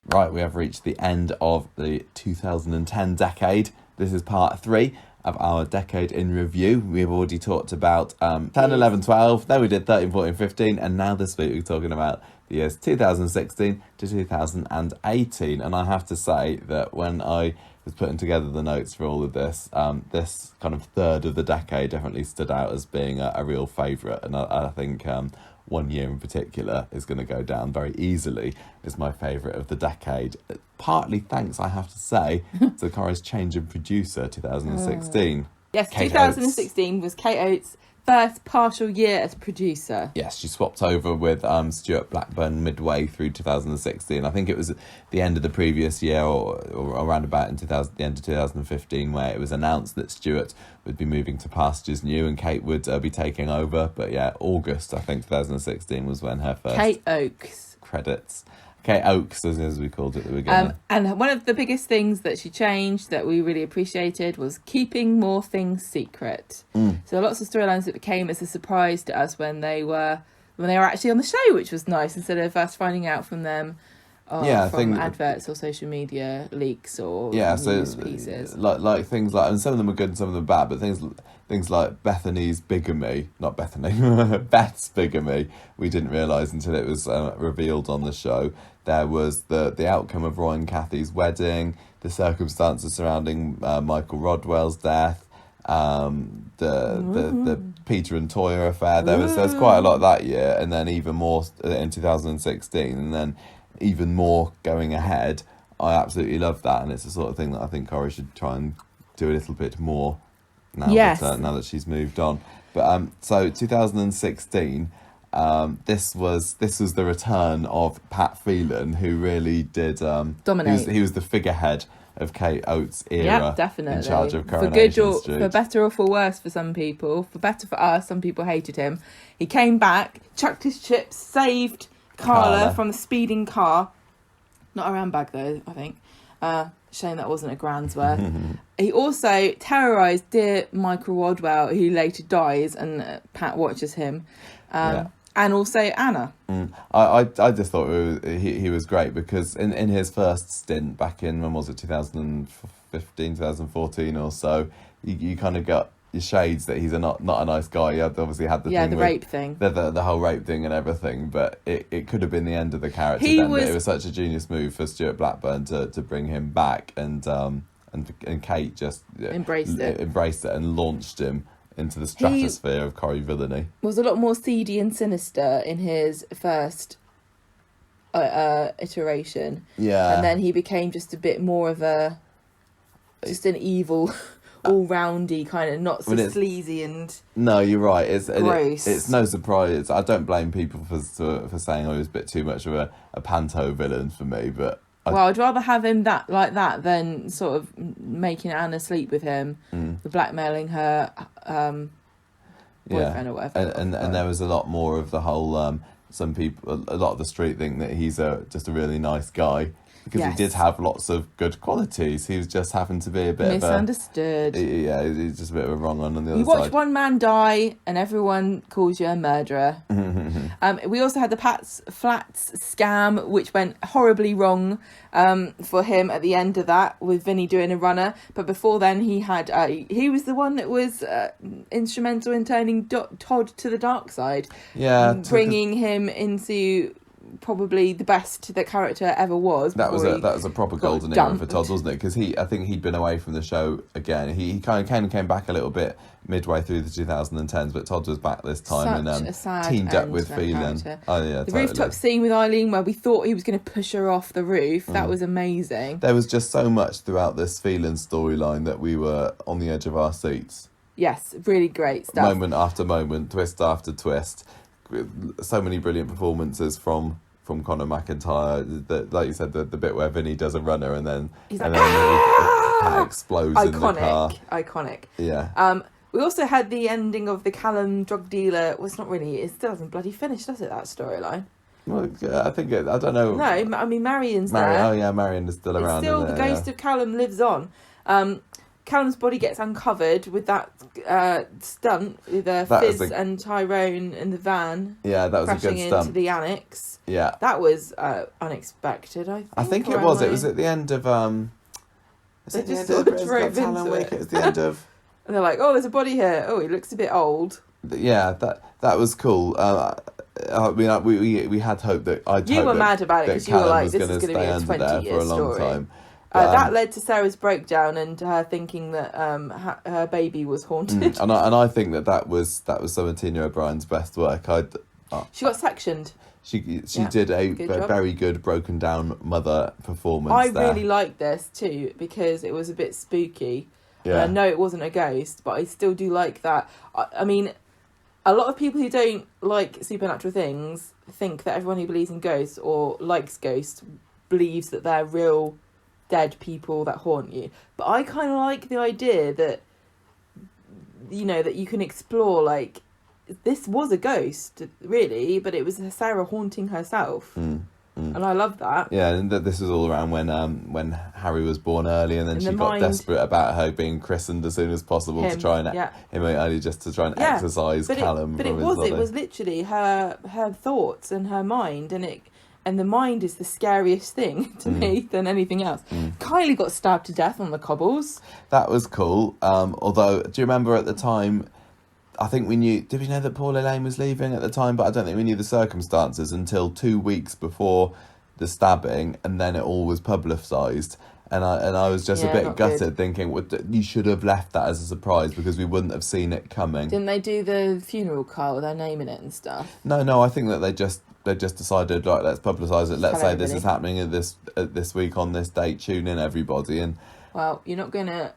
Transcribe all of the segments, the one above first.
Right, we have reached the end of the 2010 decade. This is part 3 of our decade in review. We've already talked about 10, 11, 12. Then we did 13, 14, 15. And now this week we're talking about the years 2016 to 2018. And I have to say that when I was putting together the notes for all of this, this kind of third of the decade definitely stood out as being a real favourite. And I think... one year in particular is going to go down very easily as my favourite of the decade. Partly thanks, I have to say, to Corrie's change in producer, 2016. Yes, Kate 2016 Oates. was Kate Oates' first partial year as producer. Yes, she swapped over with Stuart Blackburn midway through 2016. I think it was at the end of the previous year or around about in the end of 2015 where it was announced that Stuart would be moving to pastures new and Kate would be taking over. But yeah, August, I think 2016 was when her first Kate Oates. credits. Kate Oates, as we called it at the beginning. And one of the biggest things that she changed that we really appreciated was keeping more things secret. So lots of storylines that came as a surprise to us when they were actually on the show, which was nice, instead of us finding out from them from adverts or social media leaks or news pieces. Like things like, and some of them are good and some of them are bad, but things like Bethany's bigamy, not Bethany, Beth's bigamy, we didn't realise until it was revealed on the show. There was the outcome of Roy and Kathy's wedding, the circumstances surrounding Michael Rodwell's death, the Peter and Toya affair. There's quite a lot that year, and then even more in 2016, and then even more going ahead. I absolutely love that, and it's the sort of thing that I think Corrie should try and do a little bit more now. Yes. Now that she's moved on. But so 2016. This was the return of Pat Phelan, who really did dominate. He was the figurehead of Kate Oates' era. Yeah, definitely. In charge of For Coronation good or Street. for better or for worse for some people. For better for us, some people hated him. He came back, chucked his chips, saved Carla from the speeding car. Not a handbag though, I think. Shame that wasn't a grand's worth. He also terrorised dear Michael Rodwell, who later dies, and Pat watches him. And also Anna. I just thought he was great because in his first stint back in, when was it, 2015, 2014 or so, you kind of got your shades that he's not a nice guy. He obviously had the thing the rape thing. The whole rape thing and everything, but it could have been the end of the character but it was such a genius move for Stuart Blackburn to bring him back, and Kate just embraced it and launched him into the stratosphere of Corrie villainy. Was a lot more seedy and sinister in his first iteration. Yeah. And then he became just a bit more of an evil, all-roundy kind of, not so sleazy and no, you're right. gross. It's no surprise. I don't blame people for saying he was a bit too much of a panto villain for me, but... I'd rather have him like that than sort of making Anna sleep with him, the blackmailing her boyfriend or whatever. And there was a lot more of the whole. Some people, a lot of the street think that he's just a really nice guy because he did have lots of good qualities. He was just happened to be a bit misunderstood. He's just a bit of a wrong one on the other side. You watch one man die and everyone calls you a murderer. We also had the Pat's Flats scam, which went horribly wrong for him at the end of that, with Vinny doing a runner. But before then, he was the one that was instrumental in turning Todd to the dark side. Yeah, bringing him into probably the best the character ever was. That was a proper golden era for Todd, wasn't it? Because I think he'd been away from the show again. He kind of came back a little bit midway through the 2010s, but Todd was back this time and teamed up with Phelan. Oh yeah, the rooftop scene with Eileen where we thought he was going to push her off the roof. That was amazing. There was just so much throughout this Phelan storyline that we were on the edge of our seats. Yes, really great stuff. Moment after moment, twist after twist. So many brilliant performances from Conor McIntyre. Like you said, the bit where Vinny does a runner and then Pat explodes in the car. Iconic. Yeah. We also had the ending of the Callum drug dealer. Well, it's not really. It still hasn't bloody finished, does it? That storyline. Well, I think I don't know. No, I mean Marion's there. Oh yeah, Marion is still around. Still, the ghost of Callum lives on. Callum's body gets uncovered with that stunt with Fizz and Tyrone in the van. Yeah, that was a good crashing stunt. into the annex. Yeah. That was unexpected, I think. It was. It was at the end of... They just sort of drove into it. It was the end of... And they're like, oh, there's a body here. Oh, he looks a bit old. Yeah, that was cool. I mean, we had hope that... You were mad about it because you were like, this is going to be a 20-year story. Time. That led to Sarah's breakdown and her thinking that her baby was haunted. And I think that was some of Tina O'Brien's best work. She got sectioned. She did a very good broken down mother performance. I really liked this too because it was a bit spooky. Yeah. I know it wasn't a ghost, but I still do like that. I mean, a lot of people who don't like supernatural things think that everyone who believes in ghosts or likes ghosts believes that they're real dead people that haunt you. But I kind of like the idea that, you know, that you can explore, like, this was a ghost, really, but it was Sarah haunting herself. And I love that. Yeah, and this was all around when Harry was born early, and then she got desperate about her being christened as soon as possible to try and exercise Callum. But it was literally her thoughts and her mind, and the mind is the scariest thing to me than anything else. Kylie got stabbed to death on the cobbles. That was cool. Although, do you remember at the time? I think did we know that Paul Elaine was leaving at the time? But I don't think we knew the circumstances until 2 weeks before the stabbing, and then it all was publicised. And I was just a bit gutted, thinking, well, you should have left that as a surprise because we wouldn't have seen it coming. Didn't they do the funeral car with their name in it and stuff? No, I think that they just decided, like, let's publicise it. Let's say this is happening at this week on this date. Tune in, everybody. And well, you're not going to...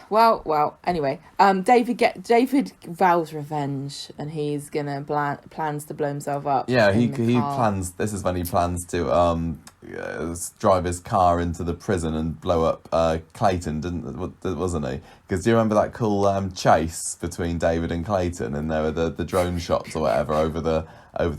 Well. Anyway, David vows revenge, and he's gonna plans to blow himself up. Yeah, he plans. This is when he plans to drive his car into the prison and blow up Clayton, wasn't he? Because do you remember that cool chase between David and Clayton, and there were the drone shots or whatever over the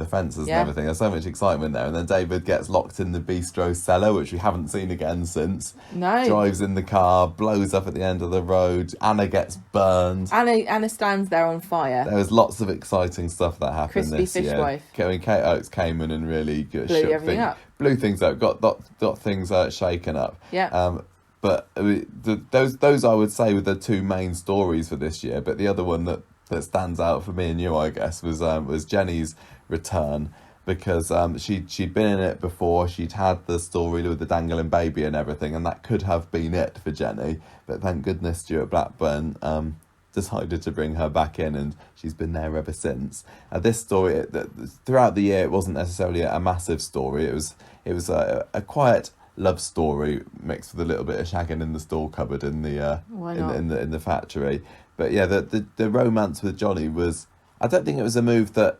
fences and everything. There's so much excitement there, and then David gets locked in the bistro cellar, which we haven't seen again since. No. Drives in the car, blows up at the end of the road. Anna gets burned. Anna stands there on fire. There was lots of exciting stuff that happened this year. Fishwife. I mean, Kate Oates came in and really blew things up, got things shaken up. Yeah. But those I would say were the two main stories for this year. But the other one that stands out for me and you, I guess, was Jenny's return, because she'd been in it before. She'd had the story with the dangling baby and everything, and that could have been it for Jenny. But thank goodness Stuart Blackburn decided to bring her back in, and she's been there ever since. This story, throughout the year, it wasn't necessarily a massive story. It was a quiet love story mixed with a little bit of shagging in the store cupboard in the factory. But yeah, the romance with Johnny was, I don't think it was a move that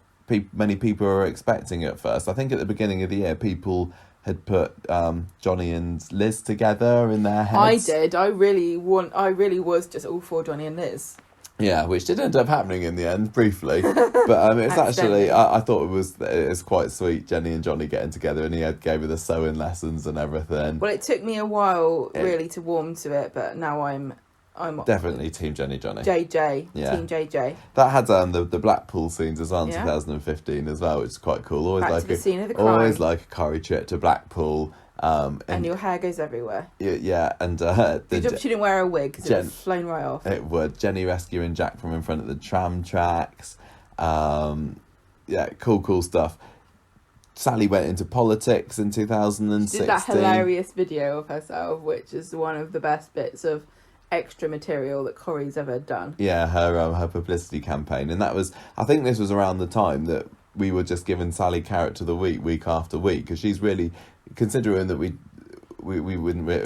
many people were expecting at first. I think at the beginning of the year, people had put Johnny and Liz together in their heads. I did. I really was just all for Johnny and Liz. Yeah, which did end up happening in the end, briefly. But it's actually, I thought it was quite sweet, Jenny and Johnny getting together, and he gave her the sewing lessons and everything. Well, it took me a while really to warm to it, but now I'm definitely Team Jenny Johnny. JJ. Yeah. Team JJ. That had the Blackpool scenes as well in 2015 as well, which is quite cool. Always like a Corrie trip to Blackpool. And your hair goes everywhere. Yeah, and good job she didn't wear a wig because it would have flown right off. It would. Jenny rescuing Jack from in front of the tram tracks. Cool stuff. Sally went into politics in 2016. She did that hilarious video of herself, which is one of the best bits of extra material that Corrie's ever done. Yeah, her publicity campaign, and I think this was around the time that we were just giving Sally carrot of the week after week, because she's really, considering that we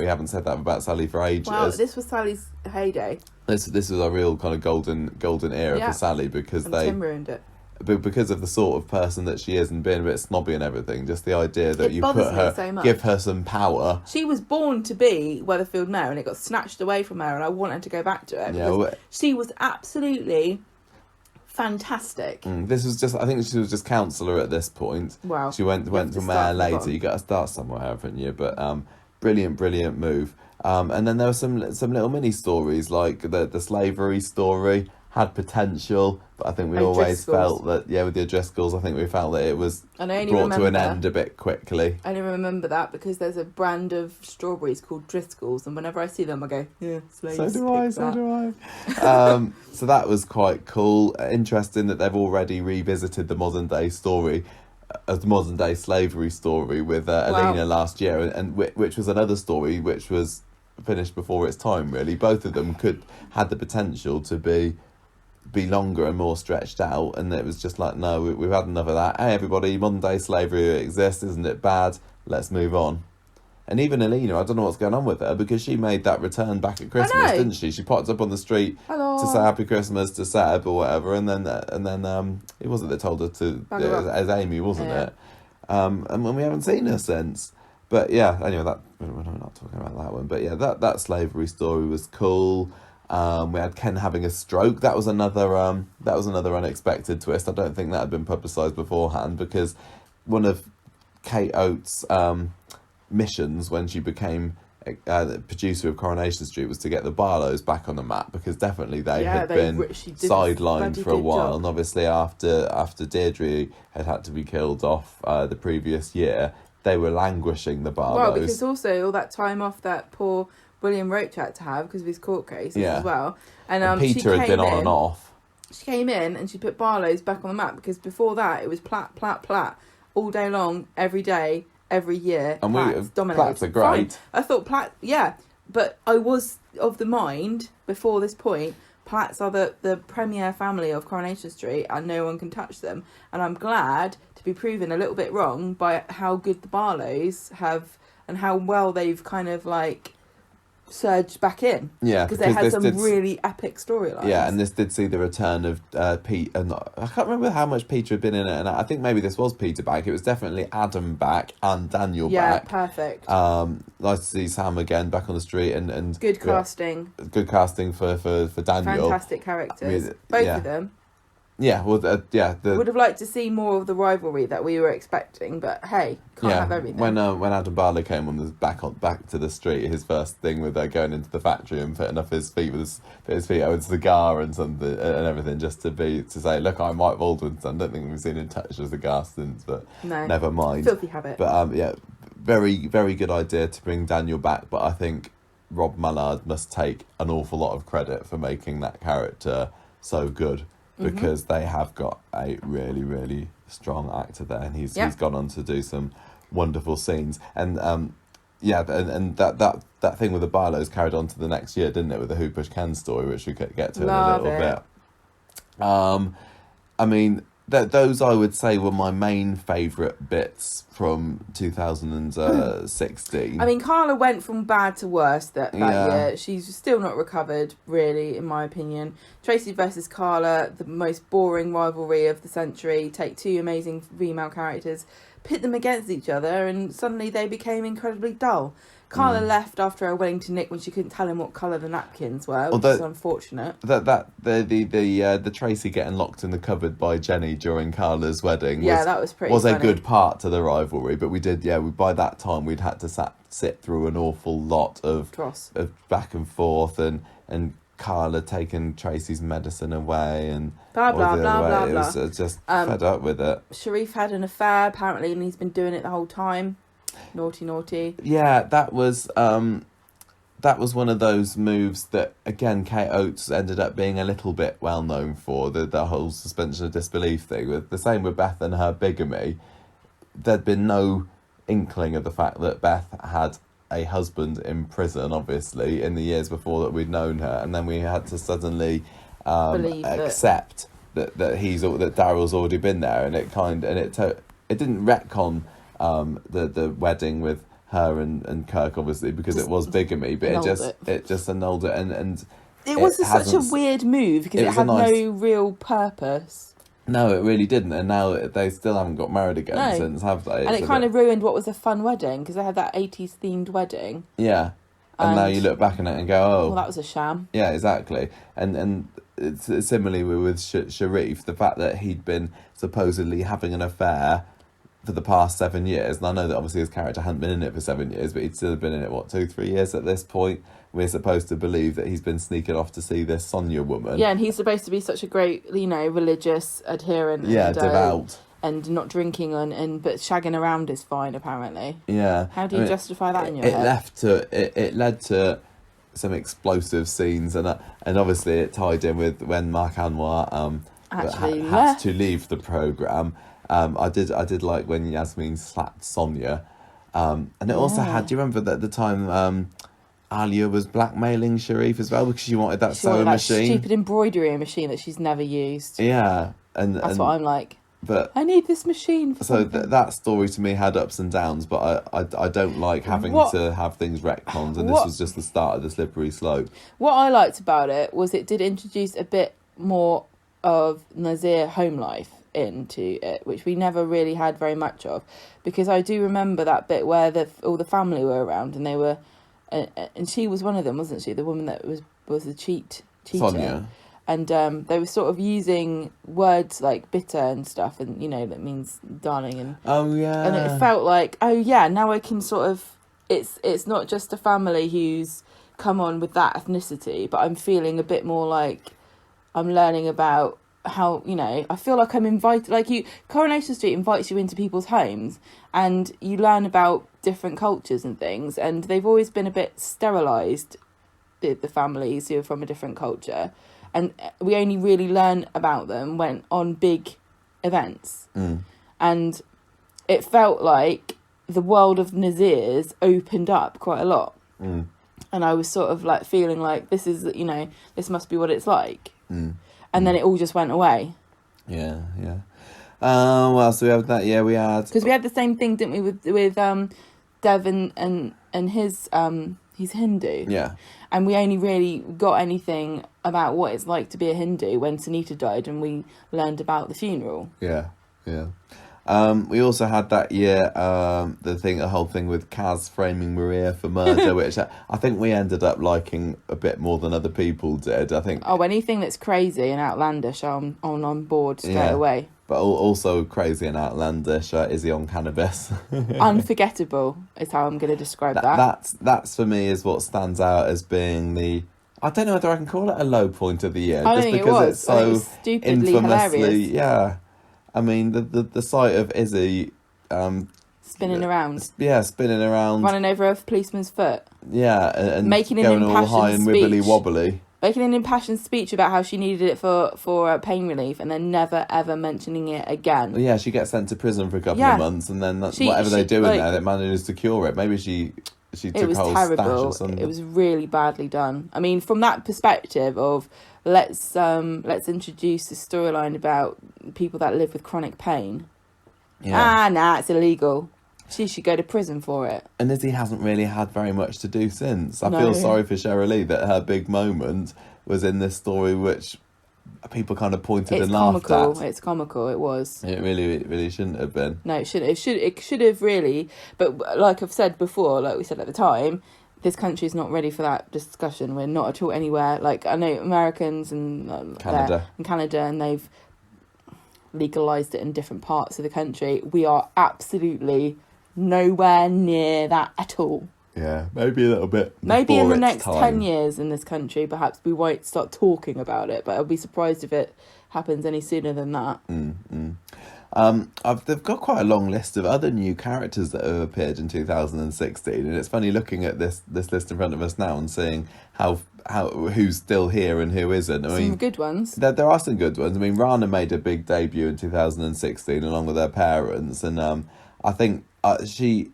haven't said that about Sally for ages. Well, this was Sally's heyday. This was a real kind of golden era for Sally, because Tim ruined it. But because of the sort of person that she is and being a bit snobby and everything, just the idea that you put her, so give her some power. She was born to be Weatherfield Mayor, and it got snatched away from her, and I want her to go back to it. Yeah, she was absolutely fantastic. I think she was just councillor at this point. Wow. She went to mayor later. You got to start somewhere, haven't you? But brilliant move. And then there were some little mini stories, like the slavery story had potential, but I think we always felt that, with the O'Driscolls, I think we felt that it was brought to an end a bit quickly. I only remember that because there's a brand of strawberries called Driscolls, and whenever I see them I go, yeah, slaves. So do I. So that was quite cool. Interesting that they've already revisited the modern day story, the modern day slavery story with Alina last year, and which was another story which was finished before its time, really. Both of them had the potential to be longer and more stretched out, and it was just like, no, we've had enough of that. Hey everybody, modern day slavery exists, isn't it bad? Let's move on. And even Alina, I don't know what's going on with her, because she made that return back at Christmas, didn't she? She popped up on the street to say Happy Christmas to Seb or whatever, and then it wasn't that told her to as Amy, wasn't it? And when we haven't seen her since. But yeah, anyway, we're not talking about that one. But yeah, that slavery story was cool. We had Ken having a stroke. That was another unexpected twist. I don't think that had been publicised beforehand, because one of Kate Oates' missions when she became the producer of Coronation Street was to get the Barlows back on the map, because definitely they had been sidelined for a while. And obviously after Deirdre had to be killed off the previous year, they were languishing, the Barlows. Well, because also all that time off that poor William Roach had to have because of his court cases as well. And Peter had been on and off. She came in and she put Barlow's back on the map, because before that it was Platt, Platt, Platt all day long, every day, every year. And Platts are great. Fine. I thought Platt, but I was of the mind before this point, Platts are the premier family of Coronation Street and no one can touch them. And I'm glad to be proven a little bit wrong by how good the Barlows have and how well they've kind of like surged back in. Yeah, because they had some really epic storylines. Yeah, and this did see the return of Pete, and I can't remember how much Peter had been in it, and I think maybe this was Peter back. It was definitely Adam back and Daniel back. Yeah, perfect. Nice to see Sam again back on the street, and good casting. Good casting for Daniel. Fantastic characters, both of them. Yeah, well, would have liked to see more of the rivalry that we were expecting, but hey, can't have everything. When Adam Barlow came on, back to the street, his first thing with going into the factory and putting up his feet with his feet over a cigar and something and everything, just to say, look, I'm Mike Baldwin's son. I don't think we've seen him touch a cigar since, but never mind. Filthy habit. But very very good idea to bring Daniel back. But I think Rob Mallard must take an awful lot of credit for making that character so good. Because they have got a really, really strong actor there, and he's gone on to do some wonderful scenes. And and that thing with the Barlows carried on to the next year, didn't it? With the Who Pushed Ken story, which we could get to in a little bit. I mean, those I would say were my main favourite bits from 2016. I mean, Carla went from bad to worse that year. She's still not recovered, really, in my opinion. Tracy versus Carla, the most boring rivalry of the century. Take two amazing female characters, pit them against each other, and suddenly they became incredibly dull. Carla left after her wedding to Nick when she couldn't tell him what colour the napkins were, which is unfortunate. The Tracy getting locked in the cupboard by Jenny during Carla's wedding that was pretty funny. A good part to the rivalry, but we by that time we'd had to sit through an awful lot of back and forth and Carla taking Tracy's medicine away and blah blah blah blah blah. It was just fed up with it. Sharif had an affair apparently, and he's been doing it the whole time. Naughty. Yeah, that was one of those moves that, again, Kate Oates ended up being a little bit well known for, the whole suspension of disbelief thing. With the same with Beth and her bigamy, there'd been no inkling of the fact that Beth had a husband in prison, obviously, in the years before that we'd known her, and then we had to suddenly accept that Daryl's already been there, and it didn't retcon the wedding with her and Kirk, obviously, because it was bigamy, but it just annulled it, and it was such a weird move because it had no real purpose. No, it really didn't, and now they still haven't got married again since, have they? And it kind of ruined what was a fun wedding, because they had that 80s themed wedding. Yeah, and now you look back on it and go, oh, well, that was a sham. Yeah, exactly, and it's similarly with Sharif, the fact that he'd been supposedly having an affair for the past 7 years, and I know that obviously his character hadn't been in it for 7 years, but he'd still been in it, 2-3 years at this point. We're supposed to believe that he's been sneaking off to see this Sonia woman. Yeah, and he's supposed to be such a great, religious adherent. Yeah, and, devout. And not drinking but shagging around is fine, apparently. Yeah. How do you justify that in your head? It led to some explosive scenes, and obviously it tied in with when Mark Anwar had to leave the programme. I did like when Yasmin slapped Sonia, and it also had. Do you remember that at the time Alia was blackmailing Sharif as well because she wanted that sewing machine, stupid embroidery machine that she's never used. Yeah, and that's what I'm like. But I need this machine. So that story to me had ups and downs, but I don't like having to have things retconned, and this was just the start of the slippery slope. What I liked about it was it did introduce a bit more of Nazir home life into it, which we never really had very much of, because I do remember that bit where all the family were around and they were, and she was one of them, wasn't she? The woman that was a cheater. Sonia. And they were sort of using words like bitter and stuff, and that means darling. And oh yeah, and it felt like, oh yeah, now I can sort of. It's not just a family who's come on with that ethnicity, but I'm feeling a bit more like I'm learning about how I feel like I'm invited. Like Coronation Street invites you into people's homes, and you learn about different cultures and things. And they've always been a bit sterilised, the families who are from a different culture. And we only really learn about them when on big events. And it felt like the world of Nazirs opened up quite a lot. And I was sort of like feeling like this is, this must be what it's like. And then it all just went away. Yeah. Well, so we had that. Yeah, we had... Because we had the same thing, didn't we, with Dev and his... he's Hindu. Yeah. And we only really got anything about what it's like to be a Hindu when Sunita died, and we learned about the funeral. Yeah. We also had that year the whole thing with Kaz framing Maria for murder, which I think we ended up liking a bit more than other people did. I think. Oh, anything that's crazy and outlandish, I'm on board straight away. But also crazy and outlandish, is he on cannabis? Unforgettable is how I'm going to describe that. That's for me is what stands out as being the... I don't know whether I can call it a low point of the year. I just think because it's so stupidly infamously hilarious. Yeah. I mean the sight of Izzy spinning around. Yeah, spinning around. Running over a policeman's foot. Yeah, and making an going all impassioned high and speech. wibbly wobbly. Making an impassioned speech about how she needed it for pain relief, and then never ever mentioning it again. Well, yeah, she gets sent to prison for a couple of months, and then whatever they do in there, that manages to cure it. Maybe she took a whole stash or something. It was really badly done. I mean, from that perspective of let's introduce a storyline about people that live with chronic pain. Yeah. It's illegal. She should go to prison for it. And Izzy hasn't really had very much to do since. I feel sorry for Cheryl Lee that her big moment was in this story, which people kind of pointed and laughed at. It's comical. It was. It really shouldn't have been. No, it shouldn't. It should have really. But like I've said before, like we said at the time, this country is not ready for that discussion. We're not at all anywhere. Like I know Americans and Canada, and they've legalized it in different parts of the country. We are absolutely nowhere near that at all. Yeah, maybe a little bit. Maybe in the next 10 years in this country, perhaps we won't start talking about it, but I'll be surprised if it happens any sooner than that. They've got quite a long list of other new characters that have appeared in 2016, and it's funny looking at this list in front of us now and seeing how who's still here and who isn't. I mean, some good ones. There are some good ones. I mean, Rana made a big debut in 2016 along with her parents, and I think she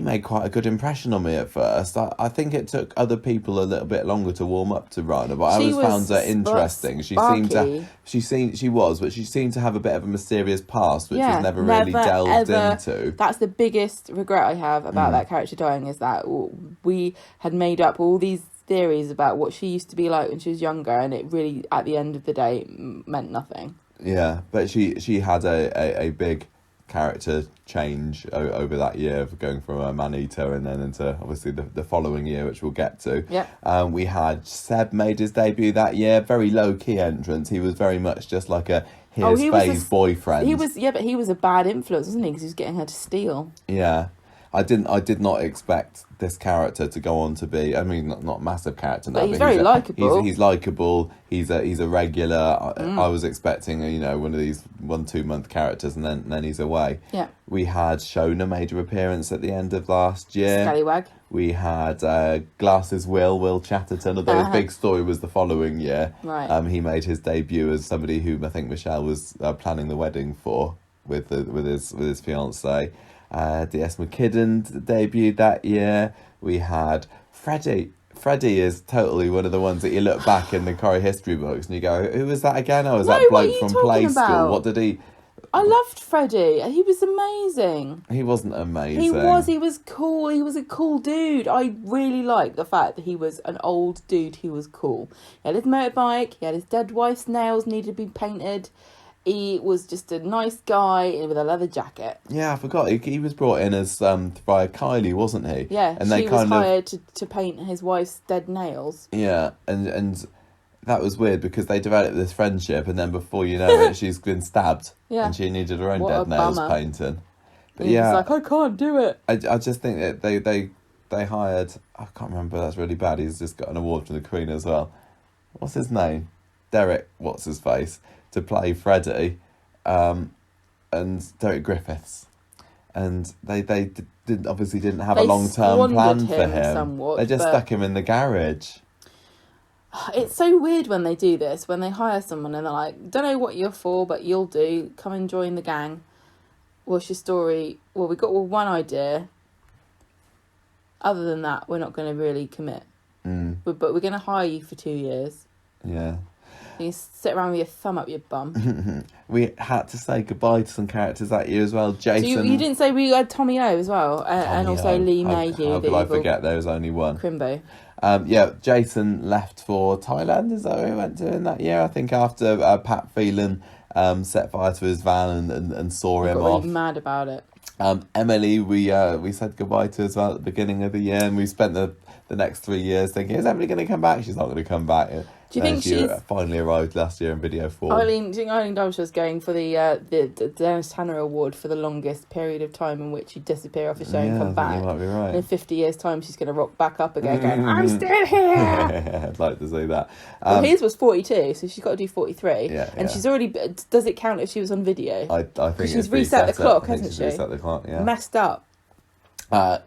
made quite a good impression on me at first. I think it took other people a little bit longer to warm up to Rana, but I always found her interesting. She seemed to have a bit of a mysterious past, which was never really delved into. That's the biggest regret I have about that character dying, is that we had made up all these theories about what she used to be like when she was younger, and it really, at the end of the day, meant nothing. Yeah, but she had a big character change over that year, of going from a man-eater and then into obviously the following year, which we'll get to. Yeah. We had Seb made his debut that year, very low-key entrance. He was very much just like a Faye's boyfriend. But he was a bad influence, wasn't he? Because he was getting her to steal. Yeah. I did not expect this character to go on to be. I mean, not a massive character, but he's very likeable. He's likeable. He's a regular. I was expecting one of these 1-2 month characters, and then he's away. Yeah. We had Shona made an appearance at the end of last year. Scallywag. We had Glasses Will Chatterton, although his big story was the following year. Right. He made his debut as somebody who I think Michelle was planning the wedding for with his fiancée. D.S. McKidden debuted that year. We had Freddie. Freddie is totally one of the ones that you look back in the Corrie history books and you go, who was that again? Oh, was that bloke from Play School? What did he... I loved Freddie. He was amazing. He wasn't amazing. He was cool. He was a cool dude. I really liked the fact that he was an old dude who was cool. He had his motorbike. He had his dead wife's nails needed to be painted. He was just a nice guy with a leather jacket. Yeah, I forgot. He was brought in as by Kylie, wasn't he? Yeah, and she was hired to paint his wife's dead nails. Yeah, and that was weird because they developed this friendship, and then before you know it, she's been stabbed. Yeah, and she needed her own dead nails painted. But he's like, I can't do it. I just think that they hired. I can't remember. That's really bad. He's just got an award from the Queen as well. What's his name? Derek. What's his face? To play Freddie, and Derek Griffiths, and they didn't have a long-term plan for him. Somewhat, they just stuck him in the garage. It's so weird when they do this, when they hire someone and they're like, don't know what you're for, but you'll do. Come and join the gang. What's your story? Well, we got one idea. Other than that, we're not going to really commit. But we're going to hire you for 2 years. Yeah. You sit around with your thumb up your bum. We had to say goodbye to some characters that year as well. Jason. So you didn't say we had Tommy O as well, and also Lee Mayhew. How could I forget there was only one? Crimbo. Jason left for Thailand. Is that where he went to in that year? I think after Pat Phelan set fire to his van and saw him off. Really mad about it. Emily, we said goodbye to as well at the beginning of the year, and we spent the next 3 years thinking, is Emily going to come back? She's not going to come back. Do you think she finally arrived last year in video form? Do you think Eileen Dulles was going for the Dennis Tanner Award for the longest period of time in which she'd disappear off a show and come back? You might be right. And in 50 years' time, she's going to rock back up again, going, I'm still here! I'd like to see that. His was 42, so she's got to do 43. Yeah, and she's already... Does it count if she was on video? I think she's reset the clock, hasn't she? Reset the clock, yeah. Messed up.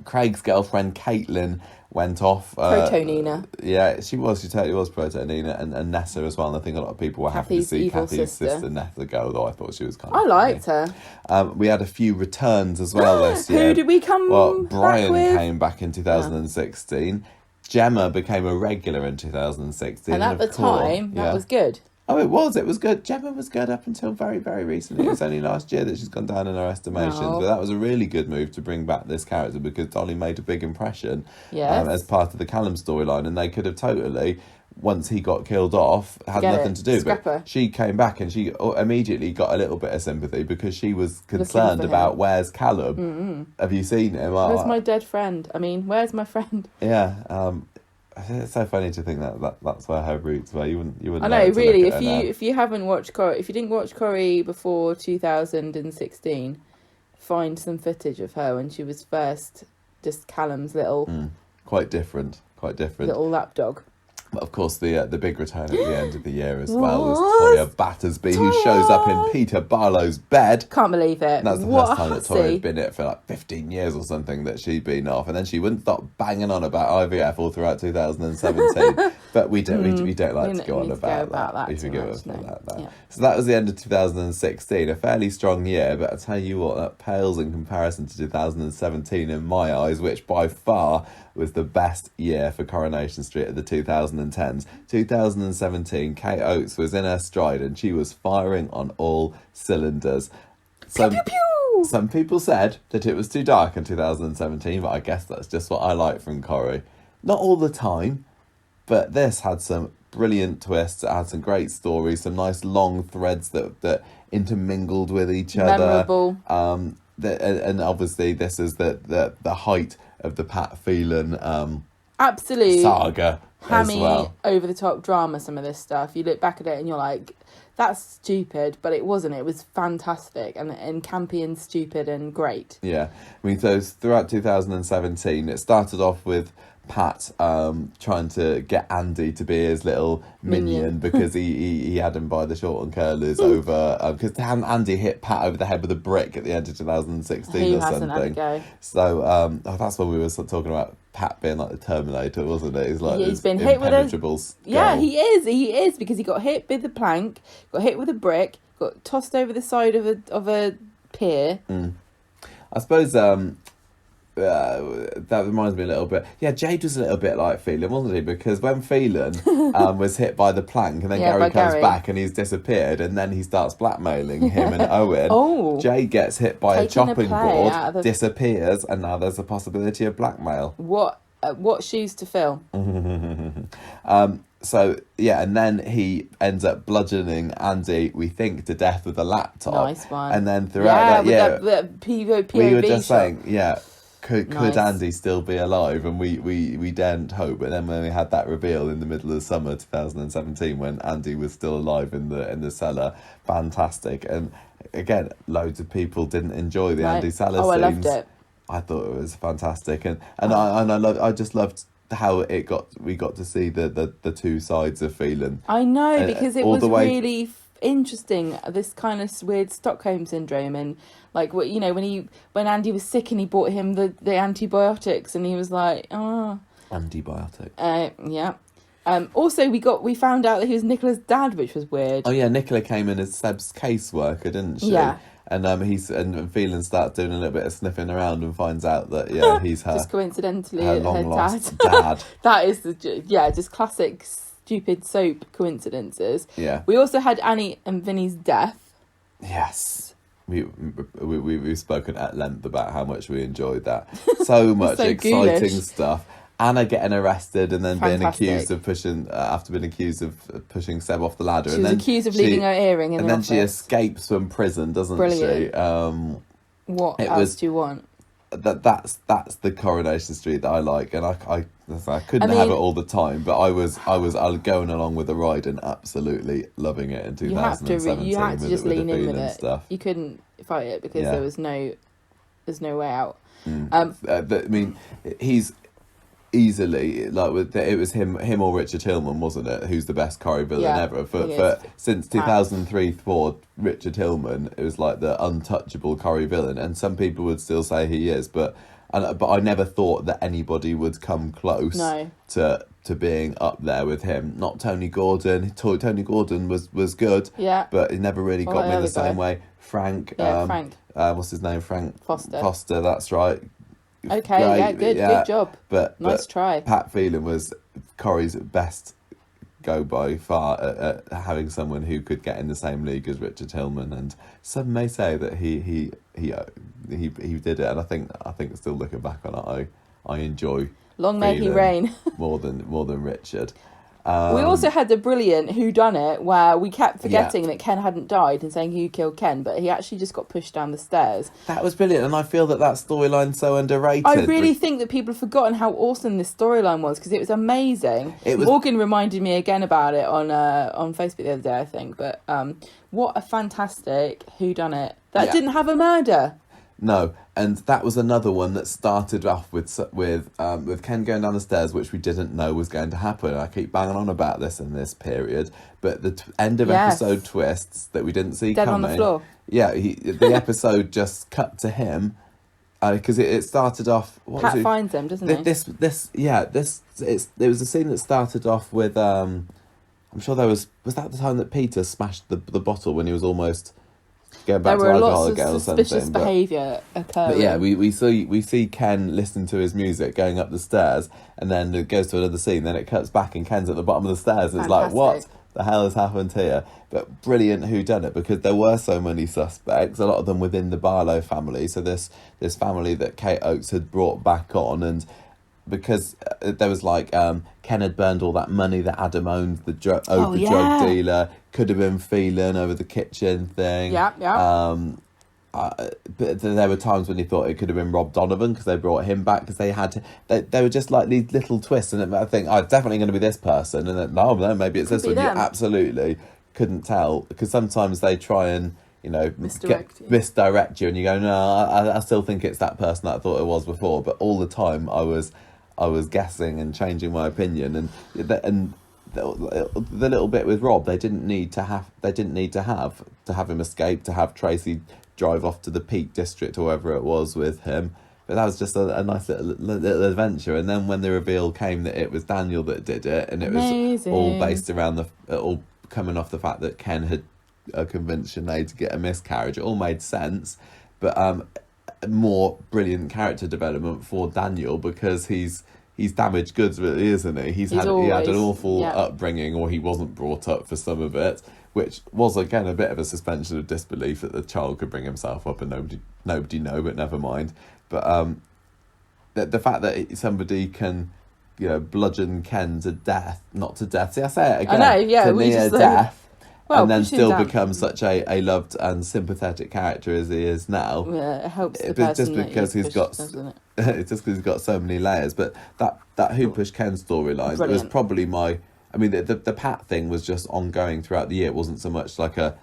Craig's girlfriend, Caitlin, went off. Proto-Nina. Yeah, she totally was Proto-Nina, and Nessa as well. And I think a lot of people were happy to see Kathy's sister Nessa go, although I thought she was kind of... I liked her. We had a few returns as well this year. Who did we come Brian back with? came back in 2016. Gemma became a regular in 2016. And at the time, that was good. Oh, it was good. Gemma was good up until very, very recently. It was only last year that she's gone down in her estimations. No. But that was a really good move to bring back this character because Dolly made a big impression as part of the Callum storyline. And they could have totally, once he got killed off, had nothing to do. But she came back and she immediately got a little bit of sympathy because she was concerned about where's Callum. Mm-hmm. Have you seen him? Where's my dead friend? I mean, where's my friend? Yeah. It's so funny to think that's where her roots were. You wouldn't. I know, really. If you haven't watched Corrie, if you didn't watch Corrie before 2016, find some footage of her when she was first just Callum's little. Quite different. Little lapdog. But of course, the big return at the end of the year as well was Toya Battersby, who shows up in Peter Barlow's bed. Can't believe it. And that's the first time that Toya had been in it for like 15 years or something that she'd been off, and then she wouldn't stop banging on about IVF all throughout 2017. But we don't like to go on about that. We forgive us for that. Yeah. So that was the end of 2016, a fairly strong year. But I tell you what, that pales in comparison to 2017 in my eyes, which by far was the best year for Coronation Street of the 2010s. 2017, Kate Oates was in her stride and she was firing on all cylinders. Some people said that it was too dark in 2017, but I guess that's just what I like from Corrie. Not all the time, but this had some brilliant twists. It had some great stories, some nice long threads that intermingled with each other. Memorable. And obviously this is the height of the Pat Phelan absolute saga hammy, well. over the top drama. Some of this stuff, you look back at it and you're like, that's stupid, but it wasn't. It was fantastic and campy and stupid and great. Yeah, I mean, so throughout 2017, it started off with Pat trying to get Andy to be his little minion because he had him by the short and curlers over because Andy hit Pat over the head with a brick at the end of 2016 Who or hasn't something. had a go? So that's when we were talking about Pat being like the Terminator, wasn't it? He's like He's been hit with a yeah, he is because he got hit with a plank, got hit with a brick, got tossed over the side of a pier. I suppose that reminds me a little bit. Yeah, Jade was a little bit like Phelan, wasn't he? Because when Phelan was hit by the plank and then Gary comes back and he's disappeared and then he starts blackmailing him and Owen, Jade gets hit by a chopping board, disappears, and now there's a possibility of blackmail. What shoes to fill? So, yeah, and then he ends up bludgeoning Andy, we think, to death with a laptop. Nice one. And then throughout that POV we were just shot. saying, yeah, could Andy still be alive? And we daren't hope. But then when we had that reveal in the middle of summer 2017, when Andy was still alive in the cellar, fantastic. And again, loads of people didn't enjoy the Andy cellar scenes. I loved it. I thought it was fantastic, and I just loved how we got to see the two sides of Phelan. I know, because it was really interesting, this kind of weird Stockholm syndrome, and like what when Andy was sick and he bought him the antibiotics and he was like, oh, antibiotic. Yeah. Also we found out that he was Nicola's dad, which was weird. Oh yeah, Nicola came in as Seb's caseworker, didn't she? Yeah. And Phelan starts doing a little bit of sniffing around and finds out that he's her just coincidentally her long lost dad. That is just classic stupid soap coincidences. Yeah. We also had Annie and Vinny's death. Yes. We've spoken at length about how much we enjoyed that. So much exciting ghoulish stuff. Anna getting arrested and then Fantastic. being accused of pushing Seb off the ladder. She was accused of leaving her earring in the office. And then she escapes from prison, doesn't Brilliant. she? What else do you want? That's the Coronation Street that I like, and I couldn't have it all the time, but I was going along with the ride and absolutely loving it in 2017. You had to just lean in with it. Stuff. You couldn't fight it because there's no way out. I mean, he's easily it was him or Richard Hillman, wasn't it? Who's the best Corrie villain ever? For since 2003-4, Richard Hillman, it was like the untouchable Corrie villain, and some people would still say he is, but I never thought that anybody would come close to being up there with him. Not Tony Gordon. Tony Gordon was good, but he never really got me the same way. Frank, Frank. What's his name? Frank Foster. That's right. Okay, great, good job. But try. Pat Phelan was Corrie's best go by far at having someone who could get in the same league as Richard Hillman, and some may say that he did it, and I think still looking back on it, I enjoy. Long may he reign. more than Richard. We also had the brilliant whodunit where we kept forgetting that Ken hadn't died and saying who killed Ken, but he actually just got pushed down the stairs. That was brilliant, and I feel that storyline's so underrated. I really think that people have forgotten how awesome this storyline was, because it was amazing. Morgan reminded me again about it on Facebook the other day, I think. But what a fantastic whodunit that didn't have a murder. No, and that was another one that started off with Ken going down the stairs, which we didn't know was going to happen. I keep banging on about this in this period, but the end of episode twists that we didn't see dead coming. On the floor. Yeah, the episode just cut to him because it started off. Pat finds him, doesn't he? It was a scene that started off with. I'm sure was that the time that Peter smashed the bottle when he was almost. There were lots of suspicious behaviour occurring. But yeah, we see Ken listen to his music going up the stairs, and then it goes to another scene. Then it cuts back, and Ken's at the bottom of the stairs, and it's like, what the hell has happened here? But brilliant whodunit, because there were so many suspects, a lot of them within the Barlow family. So this family that Kate Oates had brought back on, and because there was Ken had burned all that money that Adam owned, the drug dealer. Could have been Phelan over the kitchen thing. Yeah. but there were times when he thought it could have been Rob Donovan because they brought him back because they were just like these little twists, and I think it's definitely going to be this person, and then no, maybe it's this one. You absolutely couldn't tell because sometimes they try and misdirect you, and you go, no, I still think it's that person that I thought it was before, but all the time I was guessing and changing my opinion, and the little bit with Rob, they didn't need to have him escape, to have Tracy drive off to the Peak District or wherever it was with him. But that was just a nice little adventure. And then when the reveal came that it was Daniel that did it, and it was all based around all coming off the fact that Ken had convinced Sinead to get a miscarriage, it all made sense. But more brilliant character development for Daniel, because he's damaged goods, really, isn't he? He had an awful upbringing, or he wasn't brought up for some of it, which was again a bit of a suspension of disbelief that the child could bring himself up and nobody know, but never mind. But the fact that somebody can, bludgeon Ken to death, not to death. See, I say it again. I know, yeah, to near death. Well, and then still become such a loved and sympathetic character as he is now. Yeah, it helps the person just because he's got, doesn't it? It's just because he's got so many layers. But that Who Pushed Ken storyline was probably the Pat thing was just ongoing throughout the year. It wasn't so much like a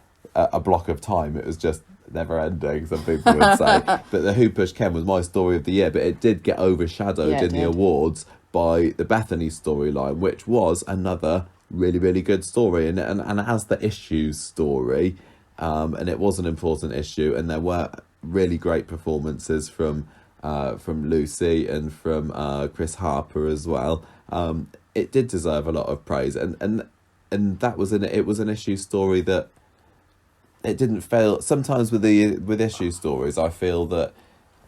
block of time. It was just never ending, some people would say. But the Who Pushed Ken was my story of the year. But it did get overshadowed in the awards by the Bethany storyline, which was another really, really good story, and as the issues story, and it was an important issue, and there were really great performances from Lucy and from Chris Harper as well. It did deserve a lot of praise, and that was it was an issue story that it didn't fail. Sometimes with issue stories, I feel that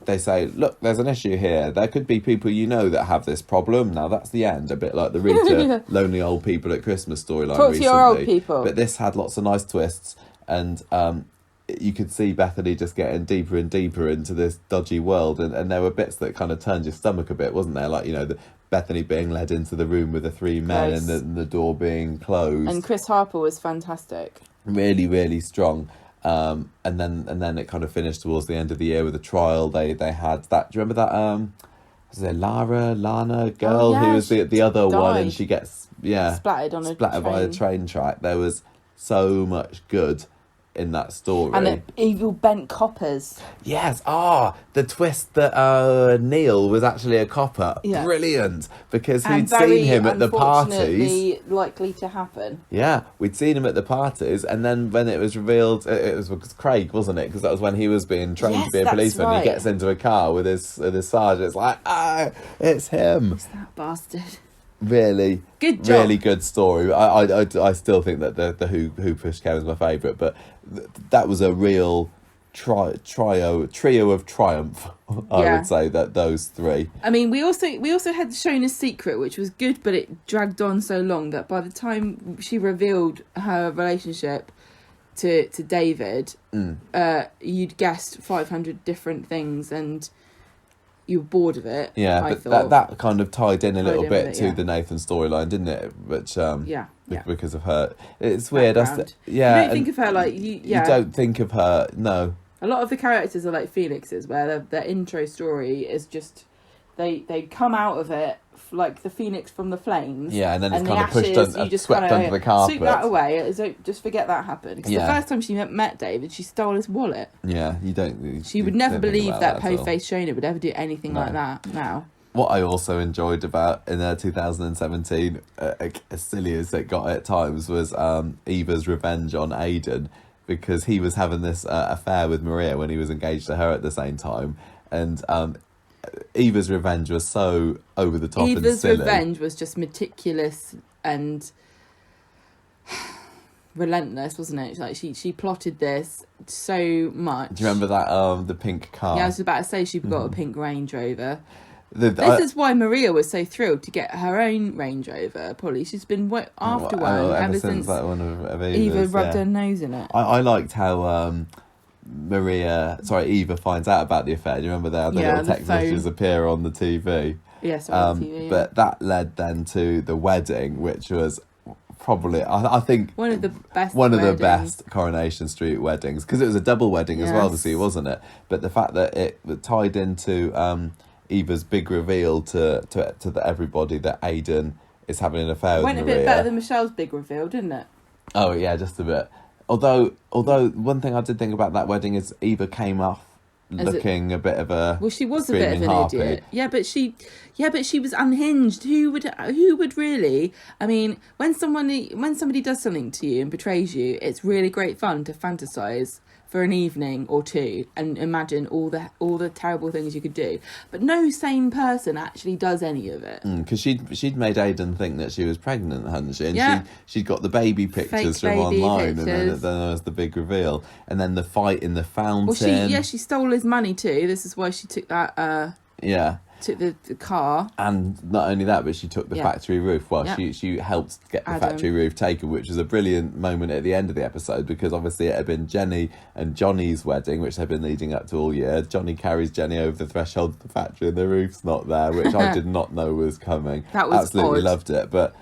they say, look, there's an issue here. There could be people that have this problem. Now that's the end. A bit like the Rita lonely old people at Christmas storyline recently. To your old people. But this had lots of nice twists, and you could see Bethany just getting deeper and deeper into this dodgy world, and there were bits that kind of turned your stomach a bit, wasn't there? Like, the Bethany being led into the room with the three men, and the door being closed. And Chris Harper was fantastic. Really, really strong. And then it kind of finished towards the end of the year with a trial. They had that. Do you remember that? Was it Lana girl who was the other one, and she gets splattered by a train track. There was so much good in that story. And the evil bent coppers. Yes. The twist that Neil was actually a copper. Yeah. Brilliant. Because we'd seen him at the parties. Likely to happen. Yeah, we'd seen him at the parties, and then when it was revealed, it was Craig, wasn't it? Because that was when he was being trained to be a policeman. Right. He gets into a car with his sergeant. It's like, it's him. It's that bastard. Really good job. Really good story. I still think that the Who Pushed Ken is my favourite, but that was a real trio of triumph. I would say that those three. I mean, we also had Shown a Secret, which was good, but it dragged on so long that by the time she revealed her relationship to David, you'd guessed 500 different things, and you were bored of it. Yeah, but that kind of tied in a little bit to the Nathan storyline, didn't it? Which because of her, it's weird. You don't think of her like you don't think of her. No, a lot of the characters are like phoenixes, where their intro story is just they come out of it like the phoenix from the flames. Yeah, and then it's kind of pushed swept under the carpet. Sweep that away. Just forget that happened. Because the first time she met David, she stole his wallet. Yeah, you don't. She would never believe that po-faced Shona would ever do anything like that now. What I also enjoyed about in 2017, as silly as it got at times, was Eva's revenge on Aidan, because he was having this affair with Maria when he was engaged to her at the same time, and Eva's revenge was so over the top and silly. Eva's revenge was just meticulous and relentless, wasn't it? Like she plotted this so much. Do you remember that the pink car? Yeah, I was about to say she got a pink Range Rover. This is why Maria was so thrilled to get her own Range Rover. Probably she's been after one ever since that one of Eva rubbed her nose in it. I liked how Eva finds out about the affair. Do you remember the little text messages appear on the TV? Yes, on the TV. But that led then to the wedding, which was probably, I think one of the best Coronation Street weddings, because it was a double wedding as well, obviously, wasn't it? But the fact that it tied into Eva's big reveal to everybody that Aidan is having an affair with Maria. Went a bit better than Michelle's big reveal, didn't it? Oh yeah, just a bit. Although one thing I did think about that wedding is Eva came off looking a bit of a she was a bit of an idiot. Yeah, but she was unhinged. Who would really? I mean, when somebody does something to you and betrays you, it's really great fun to fantasize for an evening or two and imagine all the terrible things you could do. But no sane person actually does any of it. Because she'd made Aidan think that she was pregnant, hadn't she? And she'd got the baby pictures from online, and then there was the big reveal, and then the fight in the fountain. Well, she stole his money too. This is why she took that. Took the car. And not only that, but she took the factory roof. Well, she helped get the factory roof taken, which was a brilliant moment at the end of the episode, because obviously it had been Jenny and Johnny's wedding, which they'd been leading up to all year. Johnny carries Jenny over the threshold of the factory and the roof's not there, which I did not know was coming. That was absolutely odd. Loved it. But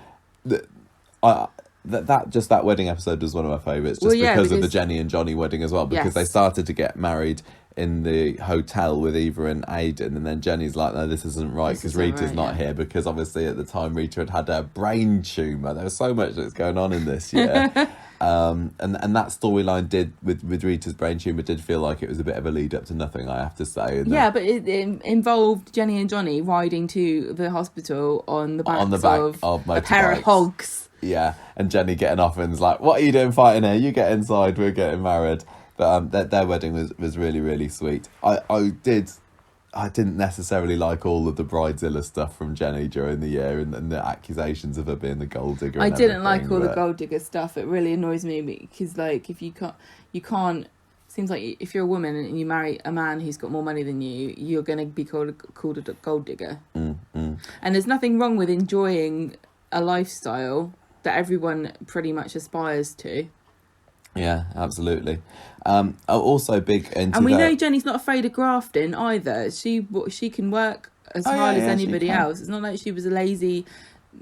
that wedding episode was one of my favourites, because of the Jenny and Johnny wedding as well, because they started to get married in the hotel with Eva and Aidan, and then Jenny's like, no, this isn't right, because Rita's not here, because obviously at the time Rita had a brain tumour. There was so much that's going on in this year. And that storyline with Rita's brain tumour did feel like it was a bit of a lead up to nothing, I have to say. But it involved Jenny and Johnny riding to the hospital on the back of a pair of hogs. Yeah, and Jenny getting off and's like, what are you doing fighting here? You get inside, we're getting married. But their wedding was really, really sweet. I didn't necessarily like all of the Bridezilla stuff from Jenny during the year, and the accusations of her being the gold digger. I didn't like all the gold digger stuff. It really annoys me, because like if you can't. Seems like if you're a woman and you marry a man who's got more money than you, you're going to be called a gold digger. And there's nothing wrong with enjoying a lifestyle that everyone pretty much aspires to. Yeah, absolutely. Also big into and we know Jenny's not afraid of grafting either. She can work as hard as anybody else. It's not like she was a lazy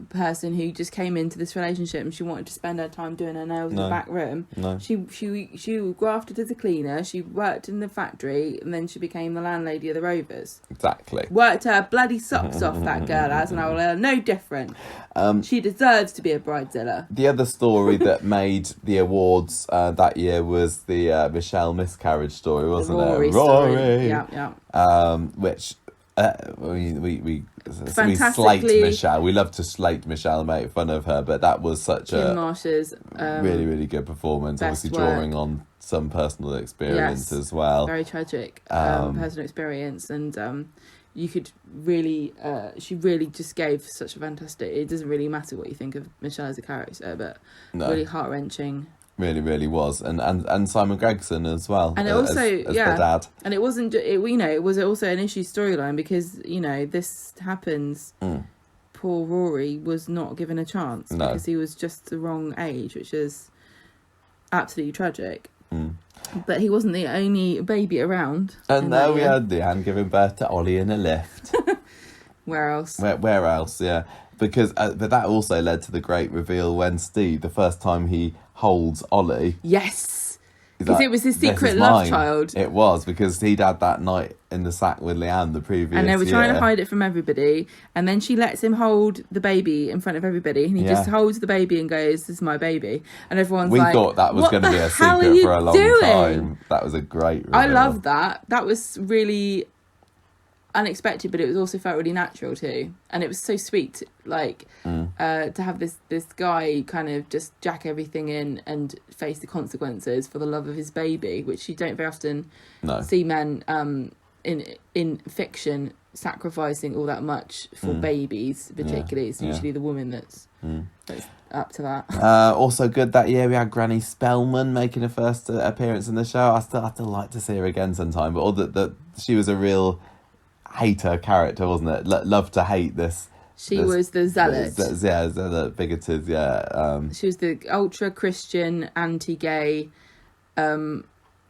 person who just came into this relationship and she wanted to spend her time doing her nails in the back room. No. She grafted as a cleaner. She worked in the factory, and then she became the landlady of the Rovers. Exactly. Worked her bloody socks off, that girl has, and I will no different. She deserves to be a bridezilla. The other story that made the awards that year was the Michelle miscarriage story, wasn't it? Rory. Yeah. Which we slate Michelle. We love to slate Michelle, make fun of her, but that was such Kim Marsh's really, really good performance. Obviously drawing on some personal experience as well. Very tragic personal experience, and you could really, she really just gave such a fantastic. It doesn't really matter what you think of Michelle as a character, but really heart-wrenching. Really, really was, and Simon Gregson as well, and it also as the dad. And it wasn't, it was also an issue storyline, because this happens. Poor Rory was not given a chance because he was just the wrong age, which is absolutely tragic. But he wasn't the only baby around. And now we had Leanne giving birth to Ollie in a lift. Where else? Where else? Yeah, because but that also led to the great reveal when Steve, the first time he holds Ollie. Yes, because it was his secret love child. It was, because he'd had that night in the sack with Leanne the previous year. And they were trying to hide it from everybody. And then she lets him hold the baby in front of everybody. And he just holds the baby and goes, this is my baby. And everyone's like, we thought that was going to be a secret for a long time. That was a great reveal. I love that. That was really unexpected, but it was also felt really natural too, and it was so sweet, like to have this guy kind of just jack everything in and face the consequences for the love of his baby, which you don't very often see men in fiction sacrificing all that much for babies, particularly. It's usually the woman that's up to that. Also good that year we had Granny Spellman making her first appearance in the show. I still like to see her again sometime, but all that she was a real hater character, wasn't it? Loved to hate this. She was the zealot. Zealot, bigoted. Yeah. She was the ultra Christian, anti-gay,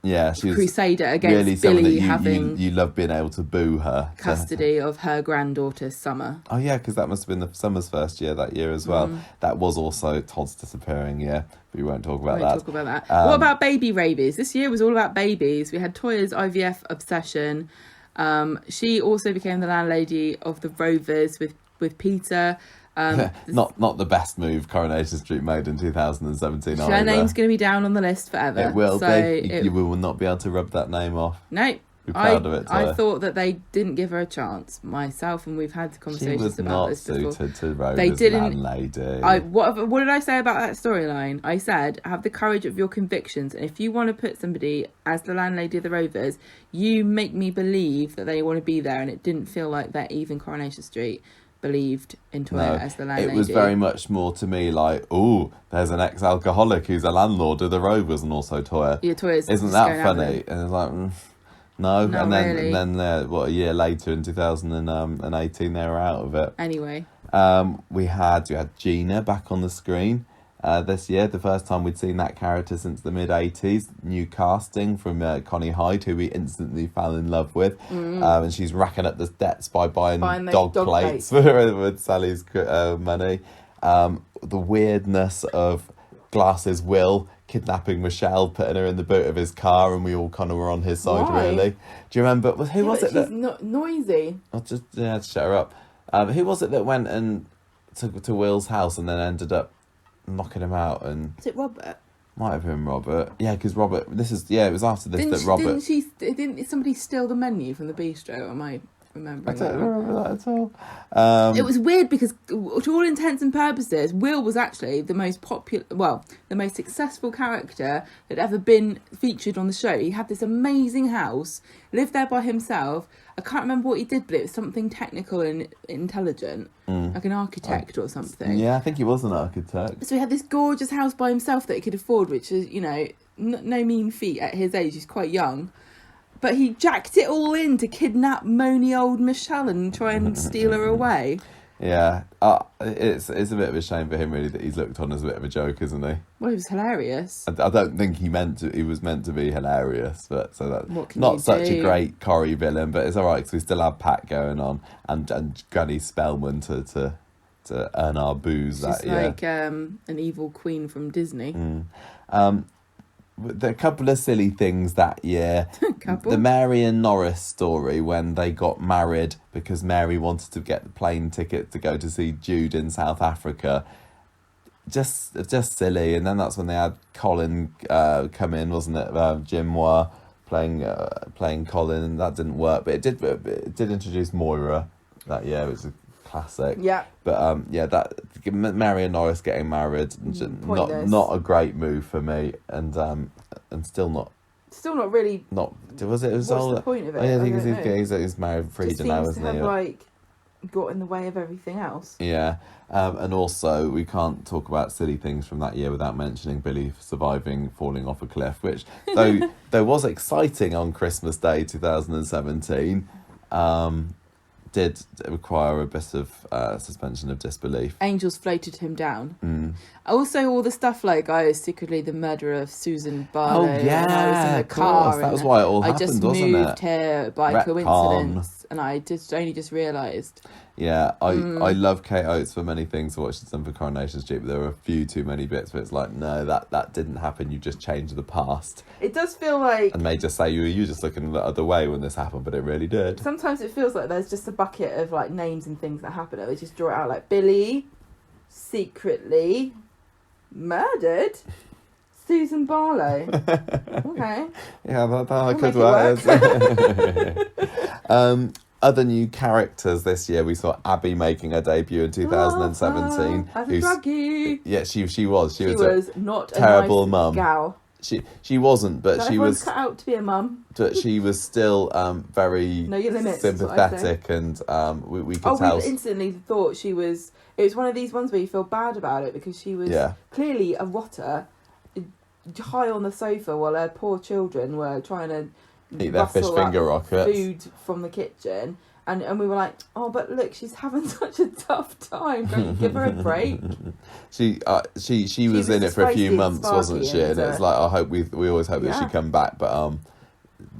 Yeah, she was crusader against really someone Billy that having you love being able to boo her. custody of her granddaughter Summer. Oh yeah, because that must have been the Summer's first year that year as well. That was also Todd's disappearing year, but we won't talk about that. What about baby rabies? This year was all about babies. We had Toya's IVF obsession. She also became the landlady of the Rovers with Peter. Not the best move Coronation Street made in 2017 either. Her name's going to be down on the list forever. It will be. You will not be able to rub that name off. No. Be proud of it, Toya. I thought that they didn't give her a chance myself, and we've had conversations about this before. She was not suited to Rover's They didn't. landlady. What did I say about that storyline? I said, have the courage of your convictions, and if you want to put somebody as the landlady of the Rovers, you make me believe that they want to be there, and it didn't feel like that even Coronation Street believed in Toya as the landlady. It was very much more to me like, oh, there's an ex-alcoholic who's a landlord of the Rovers and also Toya. Yeah, Toya's Isn't that funny? And it's like, no. Not and then, really. and then a year later in 2018, they were out of it. Anyway. We had Gina back on the screen this year. The first time we'd seen that character since the mid-80s. New casting from Connie Hyde, who we instantly fell in love with. And she's racking up the debts by buying dog plates with Sally's money. The weirdness of Glass's will kidnapping Michelle, putting her in the boot of his car, and we all kind of were on his side. Why? Really. Do you remember? Who was it? She's not noisy. I'll just shut her up. Who was it that went and to Will's house and then ended up knocking him out? And Is it Robert? might have been Robert. Yeah, because Robert. It was after this Robert. Didn't somebody steal the menu from the bistro? Or am I remembering? I don't remember that at all. It was weird because, to all intents and purposes, Will was actually the most the most successful character that ever been featured on the show. He had this amazing house, lived there by himself. I can't remember what he did, but it was something technical and intelligent, like an architect or something. Yeah, I think he was an architect. So he had this gorgeous house by himself that he could afford, which is, no mean feat at his age. He's quite young. But he jacked it all in to kidnap moany old Michelle and try and steal her away. Yeah, it's a bit of a shame for him really that he's looked on as a bit of a joke, isn't he? Well, he was hilarious. I don't think he was meant to be hilarious, but so that What can not you such do? a great Corrie villain, but it's all right because we still have Pat going on and Granny Spellman to earn our booze She's that year. like an evil queen from Disney. A couple of silly things that year. The Mary and Norris story when they got married because Mary wanted to get the plane ticket to go to see Jude in South Africa. Just silly. And then that's when they had Colin come in, wasn't it? Jim Moore playing Colin, and that didn't work. But it did introduce Moira that year, which is a classic. Yeah. But that Mary and Norris getting married, not a great move for me, and still not really. Not was it? It was What's all the point of it? I think I don't know. he's married Frida Just now, seems isn't to he? have got in the way of everything else. Yeah, and also we can't talk about silly things from that year without mentioning Billy surviving falling off a cliff, which though was exciting on Christmas Day 2017. Did require a bit of suspension of disbelief. Angels floated him down. Also, all the stuff like I was secretly the murderer of Susan Barlow. Oh yeah, and I was in the car. That was why it all I happened, just wasn't moved it? here by Retcon. coincidence, and I only just realised. Yeah, I love Kate Oates for many things, what she's done for Coronation Street, but there were a few too many bits where it's like, no, that didn't happen, you just changed the past. It does feel like... And they just say, you were just looking the other way when this happened, but it really did. Sometimes it feels like there's just a bucket of like names and things that happen, and they just draw it out like Billy, secretly, murdered, Susan Barlow. Okay. Yeah, that We'll could make work. Other new characters this year, we saw Abby making her debut in 2017. As a druggie. Yeah, she was. She was not a terrible nice mum. gal. She wasn't, but Not she everyone's was. cut out to be a mum. But she was still very Know your limits, is what I say. sympathetic, and we could tell. We instantly thought she was. It was one of these ones where you feel bad about it because she was clearly a rotter, high on the sofa while her poor children were trying to eat their fish finger rockets. food from the kitchen, And we were like, oh, but look, she's having such a tough time. Don't you give her a break? She was in it for a few months, wasn't she? And it's like, I hope we always hope that she'd come back, but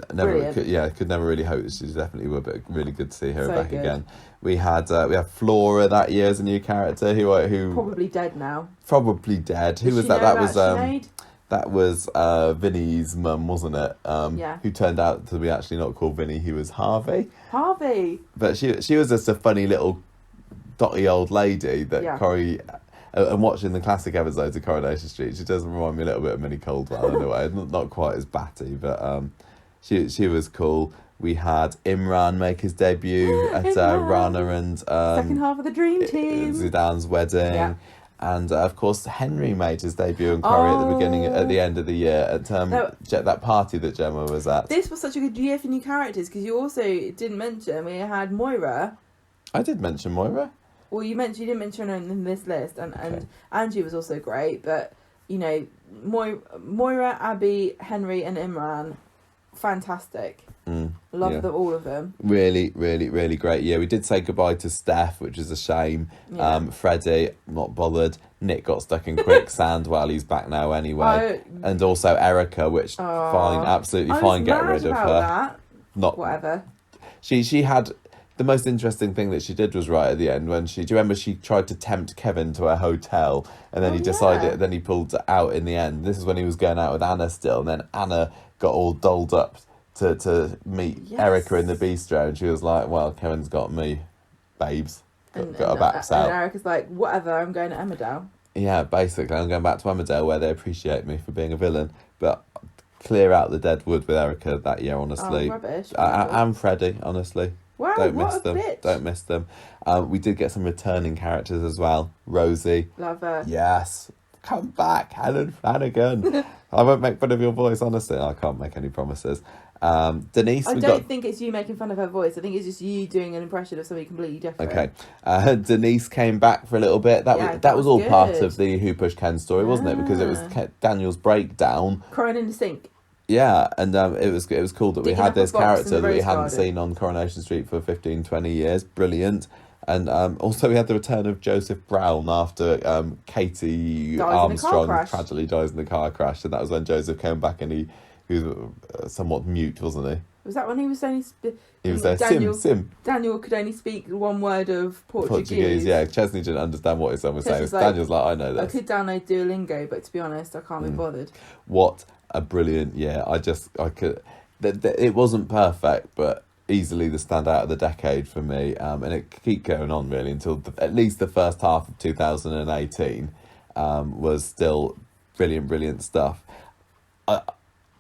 could never really hope that she definitely would. But really good to see her back again. We had Flora that year as a new character who probably dead now. Probably dead. Who was that? That was Vinny's mum, wasn't it? Who turned out to be actually not called Vinny. He was Harvey. But she was just a funny little dotty old lady that Corrie. And watching the classic episodes of Coronation Street, she does remind me a little bit of Minnie Caldwell in a way. Not quite as batty, but she was cool. We had Imran make his debut at Rana and second half of the Dream Team, Zidane's wedding. Yeah. And of course, Henry made his debut in Corrie at the end of the year at that party that Gemma was at. This was such a good year for new characters because you also didn't mention we had Moira. I did mention Moira. Well, you didn't mention her in this list, and Angie was also great. But you know, Moira, Abby, Henry, and Imran, fantastic. Love all of them. Really, really, really great. Yeah, we did say goodbye to Steph, which is a shame. Yeah. Freddie, not bothered. Nick got stuck in quicksand. Well, he's back now anyway. And also Erica, which fine, absolutely fine. Get rid of her. That. Not whatever. She had the most interesting thing that she did was right at the end when do you remember she tried to tempt Kevin to a hotel and then he decided, then he pulled out in the end. This is when he was going out with Anna still, and then Anna got all dolled up to meet Erica in the bistro, and she was like, well, Kevin's got me, babes. Got her backs out. And Erica's like, whatever, I'm going to Emmerdale. Yeah, basically, I'm going back to Emmerdale where they appreciate me for being a villain. But clear out the dead wood with Erica that year, honestly. Rubbish. And Freddie, honestly. Wow, Don't miss them. Bitch. Don't miss them. We did get some returning characters as well. Rosie. Love her. Yes. Come back, Helen Flanagan. I won't make fun of your voice, honestly. I can't make any promises. Denise. I don't think it's you making fun of her voice. I think it's just you doing an impression of somebody completely different. Okay. Denise came back for a little bit. That was all good. Part of the Who Pushed Ken story, wasn't it? Because it was Daniel's breakdown. Crying in the sink. Yeah, and it was cool that we had this character that we hadn't seen on Coronation Street for 15, 20 years. Brilliant. And also we had the return of Joseph Brown after Katie Armstrong tragically dies in the car crash, and that was when Joseph came back and he was somewhat mute, wasn't he? Was that when he was only... He was there, Sim. Daniel could only speak one word of Portuguese. Yeah. Chesney didn't understand what his son was saying. Like, Daniel's like, I know this. I could download Duolingo, but to be honest, I can't be bothered. What a brilliant year. I could... It wasn't perfect, but easily the standout of the decade for me. And it could keep going on, really, until at least the first half of 2018 was still brilliant stuff.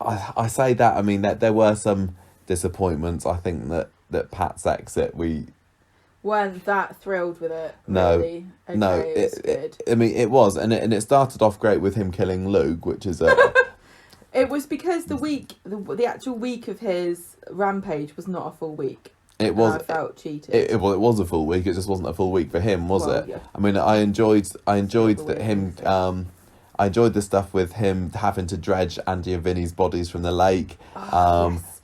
I say that, I mean, that there were some disappointments. I think that Pat's exit, we weren't that thrilled with it. No, really. Okay, no, it was, and it started off great with him killing Luke, which is a. It was because the actual week of his rampage was not a full week. It was. I felt cheated. It was a full week. It just wasn't a full week for him, was it? Yeah. I mean, I enjoyed that him. I enjoyed the stuff with him having to dredge Andy and Vinny's bodies from the lake,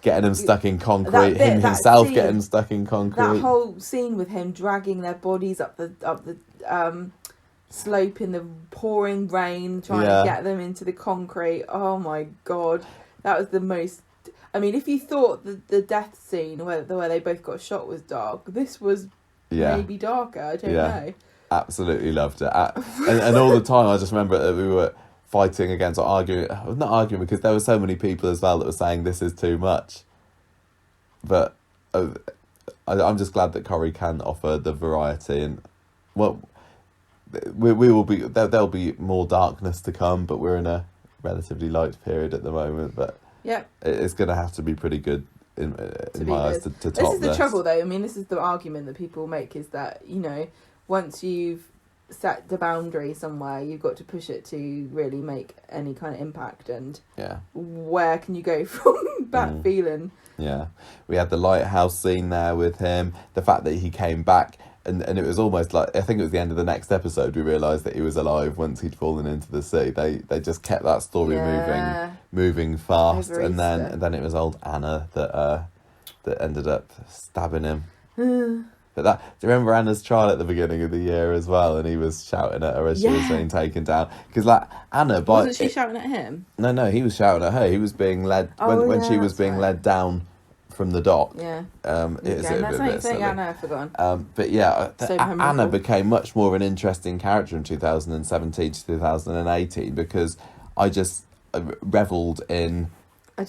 getting them stuck in concrete, him himself getting stuck in concrete. That whole scene with him dragging their bodies up the slope in the pouring rain, trying to get them into the concrete. Oh my God, that was the most... I mean, if you thought the death scene where they both got shot was dark, this was maybe darker. I don't know. Absolutely loved it. And all the time I just remember that we were fighting against, not arguing, because there were so many people as well that were saying this is too much. But I'm just glad that Corrie can offer the variety, and well, we will be, there'll be more darkness to come, but we're in a relatively light period at the moment, but it's going to have to be pretty good in my eyes to top this. This is the trouble though. I mean, this is the argument that people make, is that, you know, once you've set the boundary somewhere, you've got to push it to really make any kind of impact. And where can you go from that feeling? Yeah. We had the lighthouse scene there with him. The fact that he came back, and it was almost like, I think it was the end of the next episode, we realised that he was alive once he'd fallen into the sea. They just kept that story moving fast. And then it was old Anna that ended up stabbing him. But do you remember Anna's trial at the beginning of the year as well? And he was shouting at her as she was being taken down. Because Anna, wasn't she shouting at him? No, he was shouting at her. He was being led when she was being led down from the dock. Yeah. That's not saying Anna, I've forgotten. But yeah, Anna became much more of an interesting character in 2017 to 2018 because I just revelled in her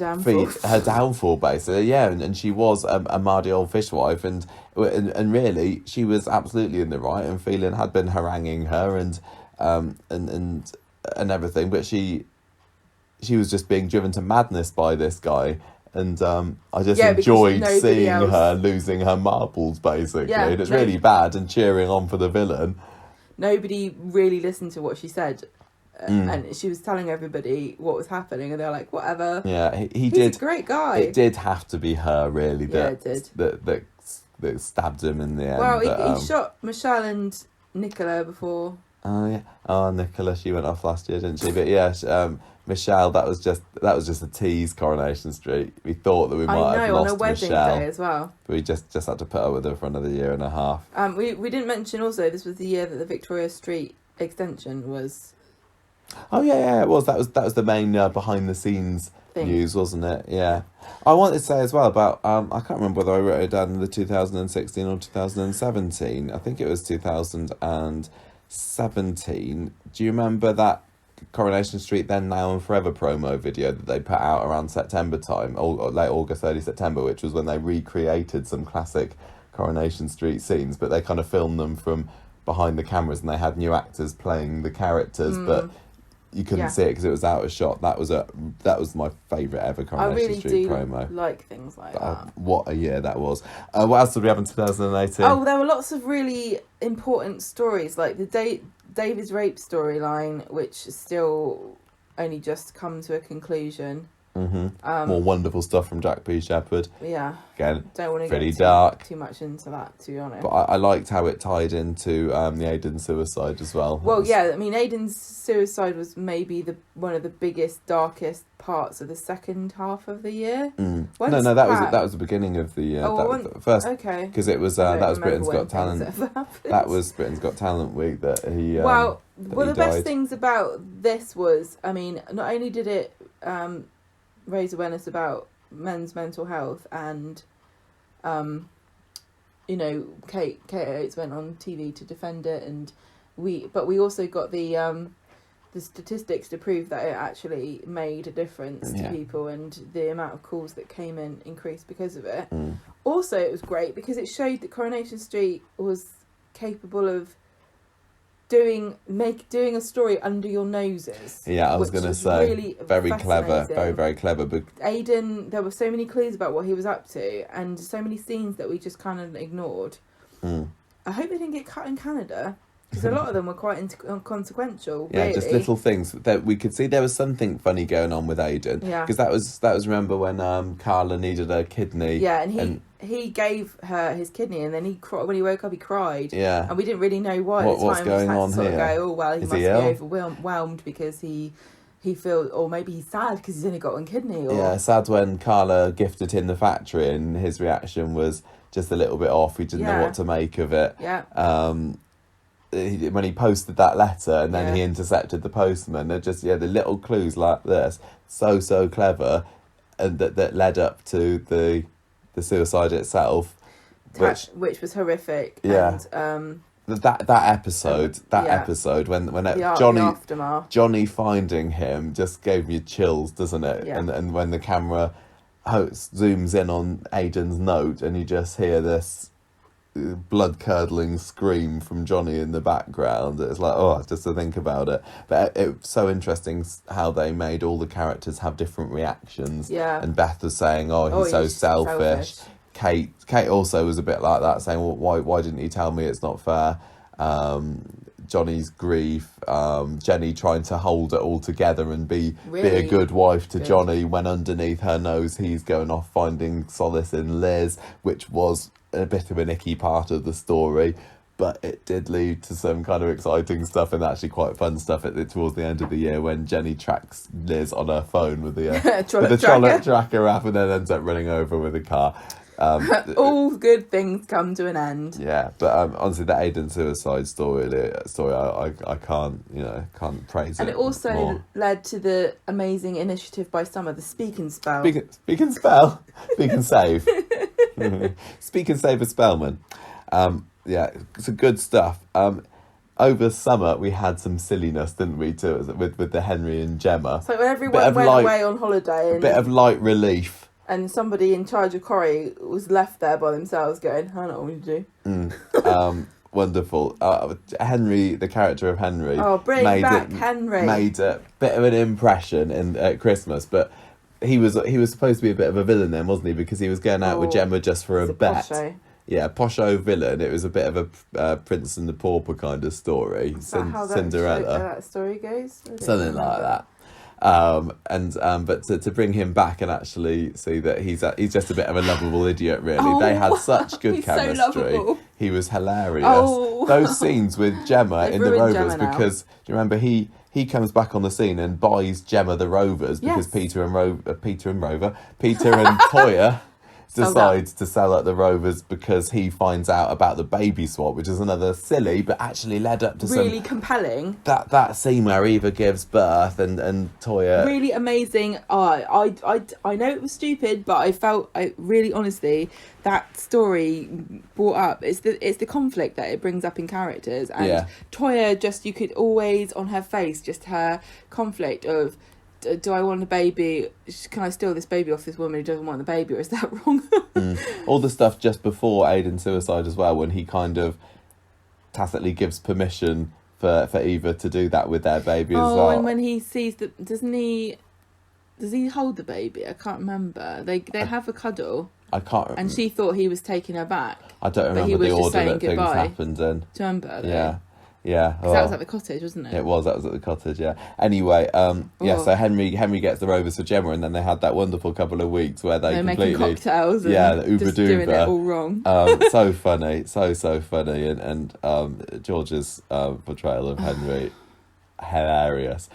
downfall, basically. Yeah, and she was a mardy old fishwife, and really she was absolutely in the right, and Phelan had been haranguing her and everything, but she was just being driven to madness by this guy. And I just enjoyed seeing her losing her marbles, basically. Yeah, and it's really bad, and cheering on for the villain. Nobody really listened to what she said. And she was telling everybody what was happening, and they're like, whatever. Yeah, he's a great guy. It did have to be her, really, that stabbed him in the end. Well, he shot Michelle and Nicola before. Oh, yeah. Oh, Nicola, she went off last year, didn't she? But yeah, Michelle, that was just a tease, Coronation Street. We thought that we might have lost on a wedding Michelle, day as well. But we just had to put her with her for another year and a half. We didn't mention also this was the year that the Victoria Street extension was. Oh yeah, it was. That was the main behind the scenes news, wasn't it? Yeah. I wanted to say as well about I can't remember whether I wrote it down in the 2016 or 2017. I think it was 2017. Do you remember that Coronation Street Then, Now and Forever promo video that they put out around September time, or late August, early September, which was when they recreated some classic Coronation Street scenes, but they kind of filmed them from behind the cameras, and they had new actors playing the characters, but you couldn't see it because it was out of shot. That was my favourite ever Coronation Street promo. I really do like things like that. What a year that was. What else did we have in 2018? Oh, there were lots of really important stories, like the David's rape storyline, which has still only just come to a conclusion. More wonderful stuff from Jack P. Shepherd. Yeah. Again, don't want to pretty get dark. Too much into that, to be honest. But I liked how it tied into the Aidan suicide as well. Well, yeah, I mean, Aidan's suicide was maybe one of the biggest, darkest parts of the second half of the year. No, that was the beginning of the year. First, okay, because it was that was Britain's Got Talent. That was Britain's Got Talent week that he. One of the best things about this was, I mean, not only did it raise awareness about men's mental health, and Kate Oates went on TV to defend it, and we also got the statistics to prove that it actually made a difference to people, and the amount of calls that came in increased because of it. Also, it was great because it showed that Coronation Street was capable of doing a story under your noses. Yeah, I was going to say, really very clever, very, very clever. But Aidan, there were so many clues about what he was up to, and so many scenes that we just kind of ignored. I hope they didn't get cut in Canada, because a lot of them were quite inconsequential. Yeah, really. Just little things that we could see. There was something funny going on with Aidan. Yeah, because that was remember when Carla needed her kidney. Yeah, and he gave her his kidney, and then when he woke up, he cried. Yeah, and we didn't really know why. What's going on here? Go, oh well, he must be overwhelmed because he feels, or maybe he's sad because he's only got one kidney. Or... Yeah, sad when Carla gifted him the factory, and his reaction was just a little bit off. He didn't know what to make of it. Yeah. When he posted that letter, and then he intercepted the postman, they're just the little clues like this, so clever, and that led up to the suicide itself, which was horrific. Yeah. And, that episode when Johnny finding him just gave me chills, doesn't it? Yeah. And when the camera zooms in on Aidan's note, and you just hear this blood-curdling scream from Johnny in the background, it's like, just to think about it. But it's so interesting how they made all the characters have different reactions. Yeah. And Beth was saying, he's so selfish. Kate also was a bit like that, saying, well, why didn't you tell me? It's not fair. Johnny's grief, Jenny trying to hold it all together and be a good wife to Johnny, when underneath her nose he's going off finding solace in Liz, which was a bit of an icky part of the story, but it did lead to some kind of exciting stuff and actually quite fun stuff towards the end of the year, when Jenny tracks Liz on her phone with the Trollope tracker app, and then ends up running over with a car. All good things come to an end. Yeah, but honestly, the Aidan suicide story, I can't praise it. And it also more. led to the amazing initiative by Summer, the Speak and Spell. Speak and spell, speak and save, speak and save a spellman. Yeah, it's a good stuff. Over summer we had some silliness, didn't we? Too, with the Henry and Gemma. So when everyone went away on holiday, a bit of light relief. And somebody in charge of Corrie was left there by themselves going, I don't know what to do. Wonderful. Henry, the character of Henry. Oh, bring back Henry. Made a bit of an impression at Christmas, but he was supposed to be a bit of a villain then, wasn't he? Because he was going out with Gemma just for a bet. Posho. Yeah, posho villain. It was a bit of a Prince and the Pauper kind of story. Is that how Cinderella. that story goes? Something like that. But to bring him back and actually see that he's just a bit of a lovable idiot, really. They had such good chemistry. So lovable. He was hilarious. Oh. Those scenes with Gemma in the ruined Rovers, Gemma because do you remember he comes back on the scene and buys Gemma the Rovers because Peter and Toya decides to sell at the Rovers because he finds out about the baby swap, which is another silly but actually led up to really compelling. That scene where Eva gives birth and Toya. Really amazing. I know it was stupid, but I felt really honestly that story brought up it's the conflict that it brings up in characters, and Toya, you could always on her face just her conflict of, do I want a baby? Can I steal this baby off this woman who doesn't want the baby, or is that wrong? All the stuff just before Aidan's suicide as well, when he kind of tacitly gives permission for Eva to do that with their baby as well. Oh, and when he sees does he hold the baby? I can't remember. They have a cuddle. I can't remember. And she thought he was taking her back. I don't remember the order that things happened in. Do you remember? Yeah. Because that was at the cottage, wasn't it? That was at the cottage, yeah. Anyway, so Henry gets the Rovers for Gemma, and then they had that wonderful couple of weeks where they're completely... making cocktails and just doing it all wrong. So funny, so funny. And George's portrayal of Henry, hilarious.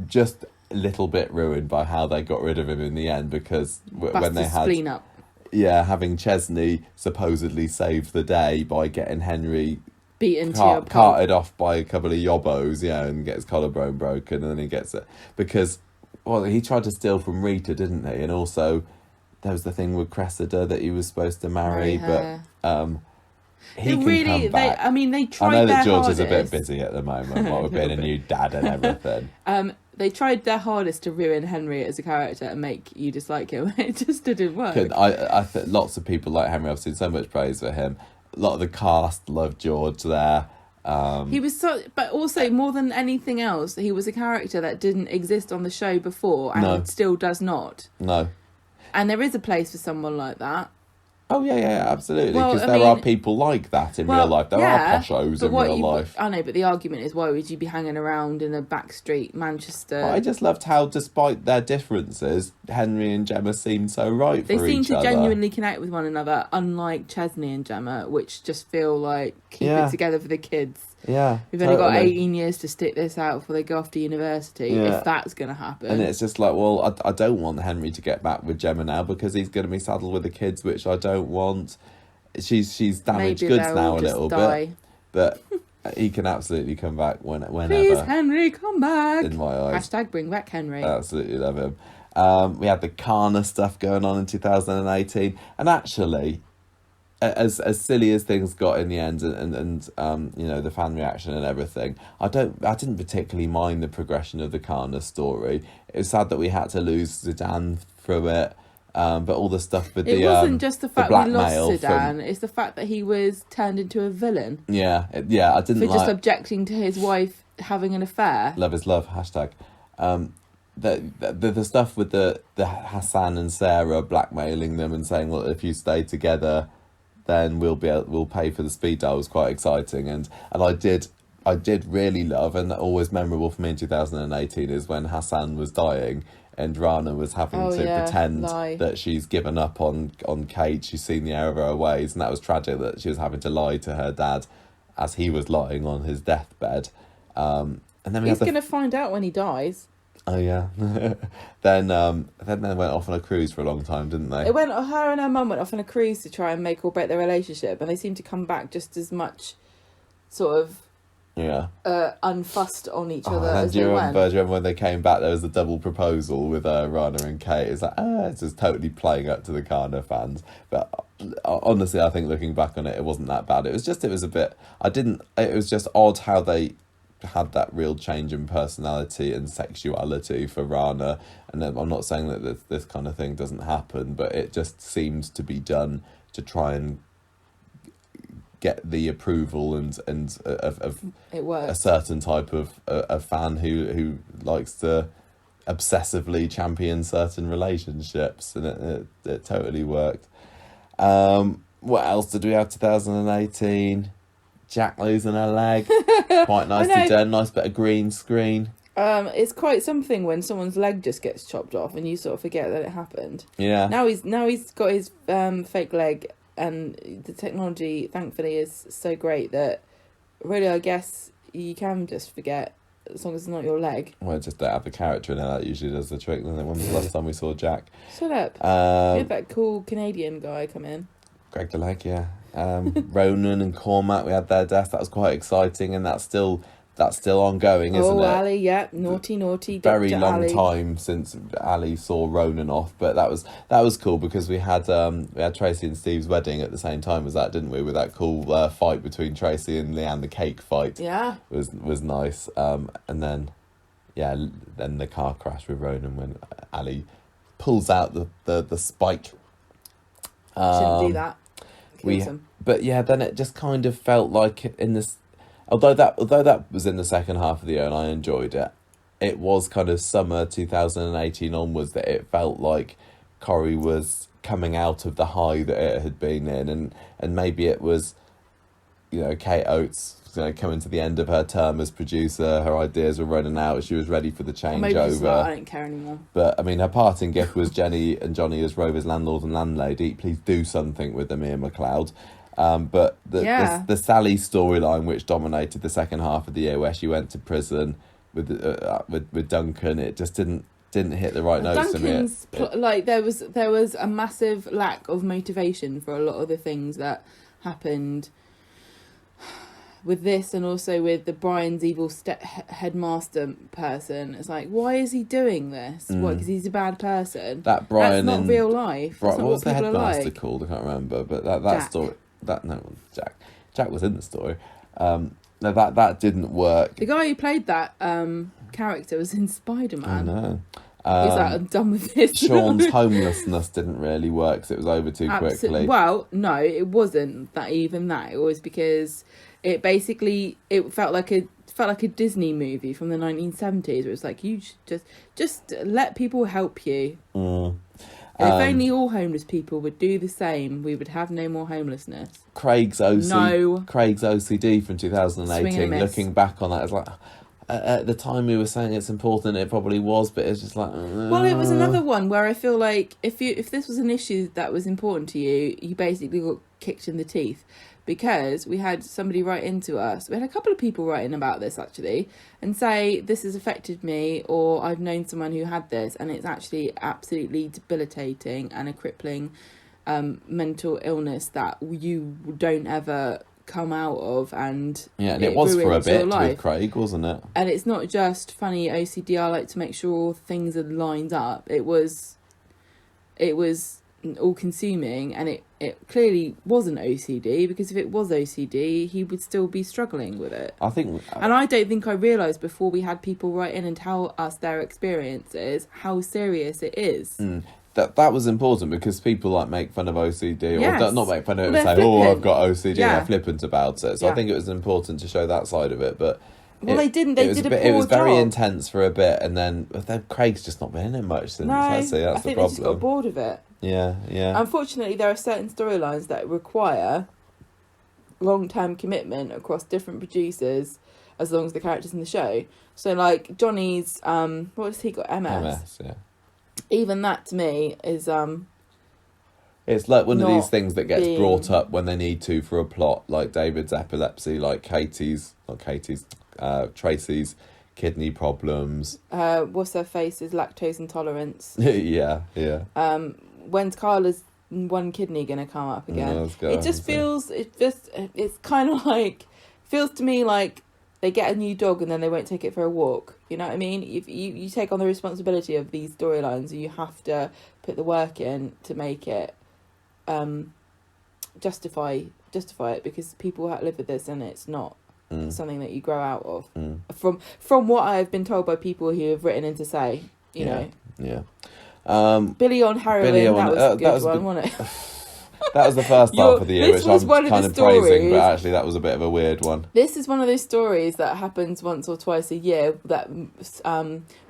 Just a little bit ruined by how they got rid of him in the end, because when they had... spleen up. Yeah, having Chesney supposedly save the day by getting Henry... beaten carted off by a couple of yobbos, and gets collarbone broken, and then he gets it because he tried to steal from Rita, didn't he? And also there was the thing with Cressida that he was supposed to marry, but he can come back. They tried. I know that their George hardest. is a bit busy at the moment, with being a new dad and everything. They tried their hardest to ruin Henry as a character and make you dislike him. It just didn't work. I think lots of people like Henry. I've seen so much praise for him. A lot of the cast loved George there. He was but also more than anything else, he was a character that didn't exist on the show before and still does not. No. And there is a place for someone like that. Oh, yeah, absolutely. Because there are people like that in real life. There are poshos in real life. I know, but the argument is, why would you be hanging around in a backstreet Manchester? I just loved how, despite their differences, Henry and Gemma seemed so right for each other. They seem to genuinely connect with one another, unlike Chesney and Gemma, which just feel like keep it together for the kids. Yeah, we've only got 18 years to stick this out before they go off to university, if that's going to happen. And it's just like, well, I don't want Henry to get back with Gemma now because he's going to be saddled with the kids, which I don't want. She's damaged goods now a little bit, but he can absolutely come back whenever. Please, Henry, come back. In my eyes. # bring back Henry. I absolutely love him. We had the Kana stuff going on in 2018, and actually, as silly as things got in the end, and the fan reaction and everything, I didn't particularly mind the progression of the Kana story. It was sad that we had to lose Zidane through it, but all the stuff with it wasn't just the fact we lost Zidane; it's the fact that he was turned into a villain. Yeah, I didn't for just objecting to his wife having an affair. Love is love. #. The stuff with the Hassan and Sarah blackmailing them and saying, well, if you stay together, then we'll pay for the speed dial was quite exciting, and I did really love, and always memorable for me in 2018 is when Hassan was dying and Rana was having to pretend that she's given up on Kate. She's seen the error of her ways, and that was tragic that she was having to lie to her dad as he was lying on his deathbed. And then he's going to find out when he dies. Oh yeah. Then they went off on a cruise for a long time, didn't they? Her and her mum went off on a cruise to try and make or break their relationship, and they seemed to come back just as much sort of unfussed on each other as they went. Do you remember when they came back, there was a double proposal with Rana and Kate? It's like, it's just totally playing up to the Kana fans. But honestly, I think looking back on it, it wasn't that bad. It was just odd how they had that real change in personality and sexuality for Rana. And I'm not saying that this kind of thing doesn't happen, but it just seems to be done to try and get the approval and of a certain type of a fan who likes to obsessively champion certain relationships, and it totally worked. What else did we have? 2018, Jack losing her leg, quite nicely done. Nice bit of green screen. It's quite something when someone's leg just gets chopped off and you sort of forget that it happened. Yeah. Now he's got his fake leg. And the technology, thankfully, is so great that really, I guess, you can just forget as long as it's not your leg. Well, just don't have the character in it. That usually does the trick. When was the last time we saw Jack? Shut up. We had that cool Canadian guy come in. Greg the Leg, yeah. Ronan and Cormac, we had their deaths. That was quite exciting, and that's still ongoing, isn't it? Oh, Ali, yeah, naughty. Very Dr. long Ali. time since Ali saw Ronan off, but that was cool because we had Tracy and Steve's wedding at the same time as that, didn't we? With that cool fight between Tracy and Leanne, the cake fight. Yeah, was nice. And then the car crash with Ronan when Ali pulls out the spike. Shouldn't do that. Kills him. But yeah, then it just kind of felt like in this. Although that was in the second half of the year and I enjoyed it, it was kind of summer 2018 onwards that it felt like Corrie was coming out of the high that it had been in, and maybe it was, Kate Oates, coming to the end of her term as producer. Her ideas were running out. She was ready for the changeover. Maybe she's like, I don't care anymore. But I mean, her parting gift was Jenny and Johnny as Rover's landlord and landlady. Please do something with them, Ian McLeod. But the Sally storyline, which dominated the second half of the year, where she went to prison with Duncan, it just didn't hit the right notes Duncan's to me. Like there was a massive lack of motivation for a lot of the things that happened with this, and also with the Brian's evil headmaster person. It's like, why is he doing this? What? Because he's a bad person. That Brian, that's not real life. That's not what was the people headmaster like. called? I can't remember. But that Jack. story. Jack was in the story. No, that didn't work. The guy who played that character was in Spider-Man. I know. He's like, I'm done with this. Sean's homelessness didn't really work, so it was over too quickly. Well, no, it wasn't that. It was because it felt like a Disney movie from the 1970s, where it was like, you just let people help you. If only all homeless people would do the same, we would have no more homelessness. Craig's OCD from 2018, looking back on that, it's like, at the time we were saying it's important, it probably was, but it's just like... Well, it was another one where I feel like if this was an issue that was important to you, you basically got kicked in the teeth. Because we had somebody write into us. We had a couple of people write in about this, actually, and say, this has affected me, or I've known someone who had this, and it's actually absolutely debilitating and a crippling mental illness that you don't ever come out of. And it was for a bit with Craig, wasn't it? And it's not just funny OCD. I like to make sure all things are lined up. It was all-consuming, and it clearly wasn't OCD, because if it was OCD, he would still be struggling with it. I think... And I don't think I realised before we had people write in and tell us their experiences how serious it is. That was important, because people make fun of OCD, or not make fun of it, and say, flippant. I've got OCD, and they're flippant about it. So I think it was important to show that side of it, but... They did a poor job. It was very intense for a bit, and then Craig's just not been in it much since. No, I think the problem. They just got bored of it. Yeah. Unfortunately, there are certain storylines that require long-term commitment across different producers, as long as the characters in the show. So, like Johnny's, what has he got? MS. Yeah. Even that to me is It's like one of these things that gets brought up when they need to for a plot, like David's epilepsy, like Tracy's kidney problems. What's her face's lactose intolerance. Yeah. When's Carla's one kidney gonna come up again? It's kind of like, feels to me like they get a new dog and then they won't take it for a walk. You know what I mean? If you take on the responsibility of these storylines, you have to put the work in to make it justify it, because people live with this and it's not something that you grow out of. From what I've been told by people who have written in to say, you know. Yeah. Billy on heroin, that was a good one, wasn't it? That was the first half of the year, which I'm kind of praising, but actually that was a bit of a weird one. This is one of those stories that happens once or twice a year that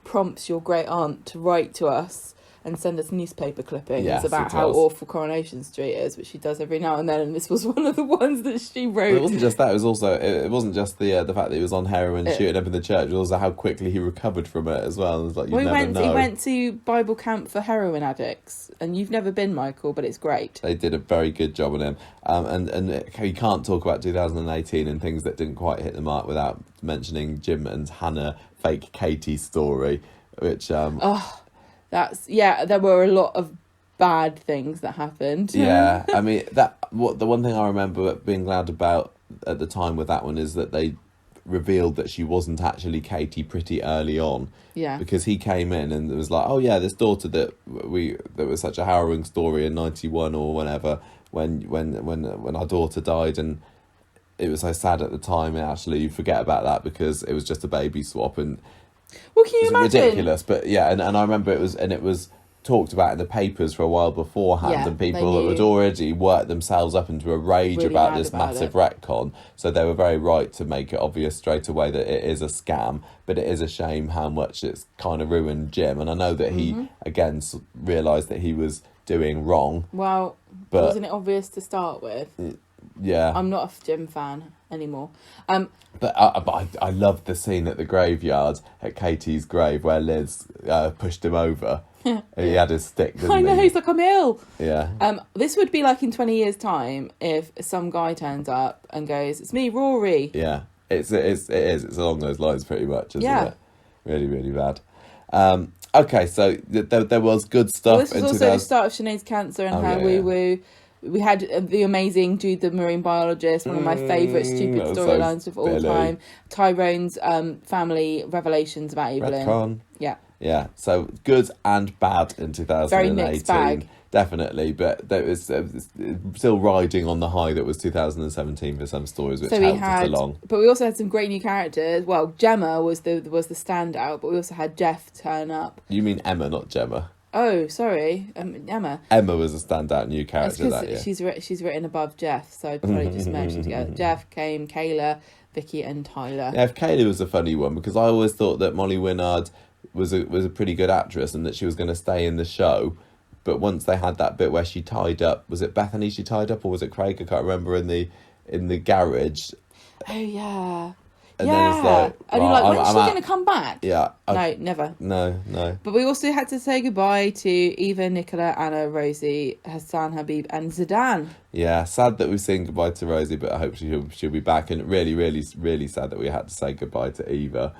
prompts your great aunt to write to us and send us newspaper clippings about how awful Coronation Street is, which she does every now and then, and this was one of the ones that she wrote. Well, it wasn't just that, it was also, it wasn't just the fact that he was on heroin shooting up in the church, it was also how quickly he recovered from it as well. It was like, you never know. He went to Bible camp for heroin addicts, and you've never been, Michael, but it's great. They did a very good job on him. And you can't talk about 2018 and things that didn't quite hit the mark without mentioning Jim and Hannah fake Katie story, which... there were a lot of bad things that happened. Yeah, I mean, the one thing I remember being glad about at the time with that one is that they revealed that she wasn't actually Katie pretty early on. Yeah. Because he came in and it was like, oh yeah, this daughter that was such a harrowing story in 91 or whenever, when our daughter died, and it was so sad at the time, and actually you forget about that because it was just a baby swap. And well, can you imagine? Ridiculous, but yeah, and I remember it was talked about in the papers for a while beforehand, and people had already worked themselves up into a rage really about this massive retcon, so they were very right to make it obvious straight away that it is a scam. But it is a shame how much it's kind of ruined Jim, and I know that he again realised that he was doing wrong. Well, but wasn't it obvious to start with? Yeah, I'm not a Jim fan anymore. But I loved the scene at the graveyard at Katie's grave where Liz pushed him over. He had his stick, didn't he? I know, he's like, I'm ill. Yeah. This would be like in 20 years' time if some guy turns up and goes, it's me, Rory. Yeah, it is. It's along those lines pretty much, isn't it? Really, really bad. Okay, so there was good stuff. Well, this was also the start of Sinead's cancer and how we had the amazing Jude, the marine biologist, one of my favourite stupid storylines of all time. Tyrone's family revelations about Evelyn. Retcon. Yeah. Yeah, so good and bad in 2018. Very mixed bag. Definitely, but there was still riding on the high that was 2017 for some stories, which helped us along. But we also had some great new characters. Well, Gemma was the standout, but we also had Jeff turn up. You mean Emma, not Gemma? Oh, sorry, Emma. Emma was a standout new character that year. She's written above Jeff, so I'd probably just merged them together. Jeff, came Kayla, Vicky, and Tyler. Yeah, Kayla was a funny one because I always thought that Molly Winnard was a pretty good actress and that she was going to stay in the show. But once they had that bit where she tied up, was it Bethany she tied up or was it Craig? I can't remember, in the garage. Oh yeah. And then it's like, and you're like, when's she going to come back? Yeah. No, never. No. But we also had to say goodbye to Eva, Nicola, Anna, Rosie, Hassan, Habib, and Zidane. Yeah, sad that we've seen goodbye to Rosie, but I hope she'll be back. And really, really, really sad that we had to say goodbye to Eva.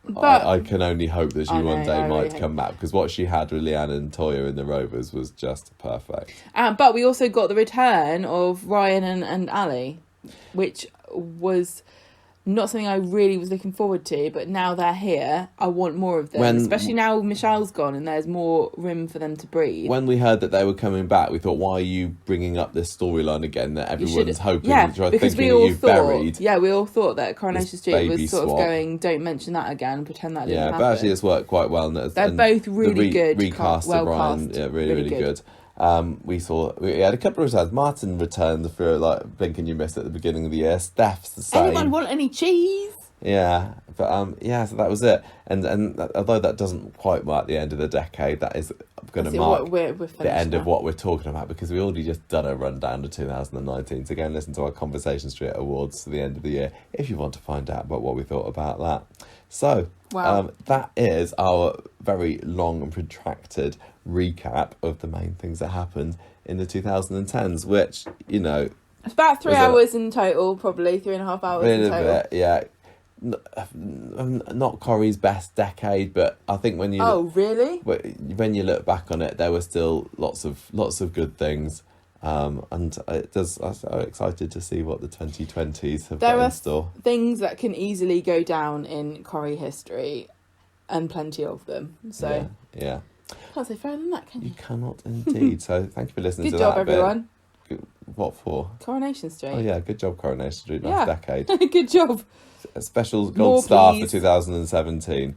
But I can only hope that she one day might come back, because what she had with Leanne and Toya in the Rovers was just perfect. But we also got the return of Ryan and Ali, which was not something I really was looking forward to, but now they're here, I want more of them. Especially now Michelle's gone and there's more room for them to breathe. When we heard that they were coming back, we thought, why are you bringing up this storyline again that everyone's hoping, because we all thought, we all thought that Coronation Street was sort of going, don't mention that again and pretend that didn't happen. But actually it's worked quite well. They're both really good. Recast of Ryan, really good. We had a couple of times. Martin returned for like Blink and You Missed at the beginning of the year. Steph's the same. Anyone want any cheese? Yeah, but so that was it. And although that doesn't quite mark the end of the decade, that is going to mark the end of what we're talking about, because we already just done a rundown to 2019. So go and listen to our Conversation Street Awards to the end of the year if you want to find out about what we thought about that. So that is our very long and protracted recap of the main things that happened in the 2010s, which, it's about 3 hours in total, probably 3.5 hours in total. Yeah. not Corrie's best decade, but I think when you really? when you look back on it, there were still lots of good things. And I'm so excited to see what the 2020s have got in store. Things that can easily go down in Corrie history, and plenty of them. So yeah. Can't say further than that, can you? You cannot indeed. So thank you for listening Good to job, that everyone. bit. What for? Coronation Street. Oh yeah, good job, Coronation Street. Last decade. Good job. A special More, gold star please. for 2017.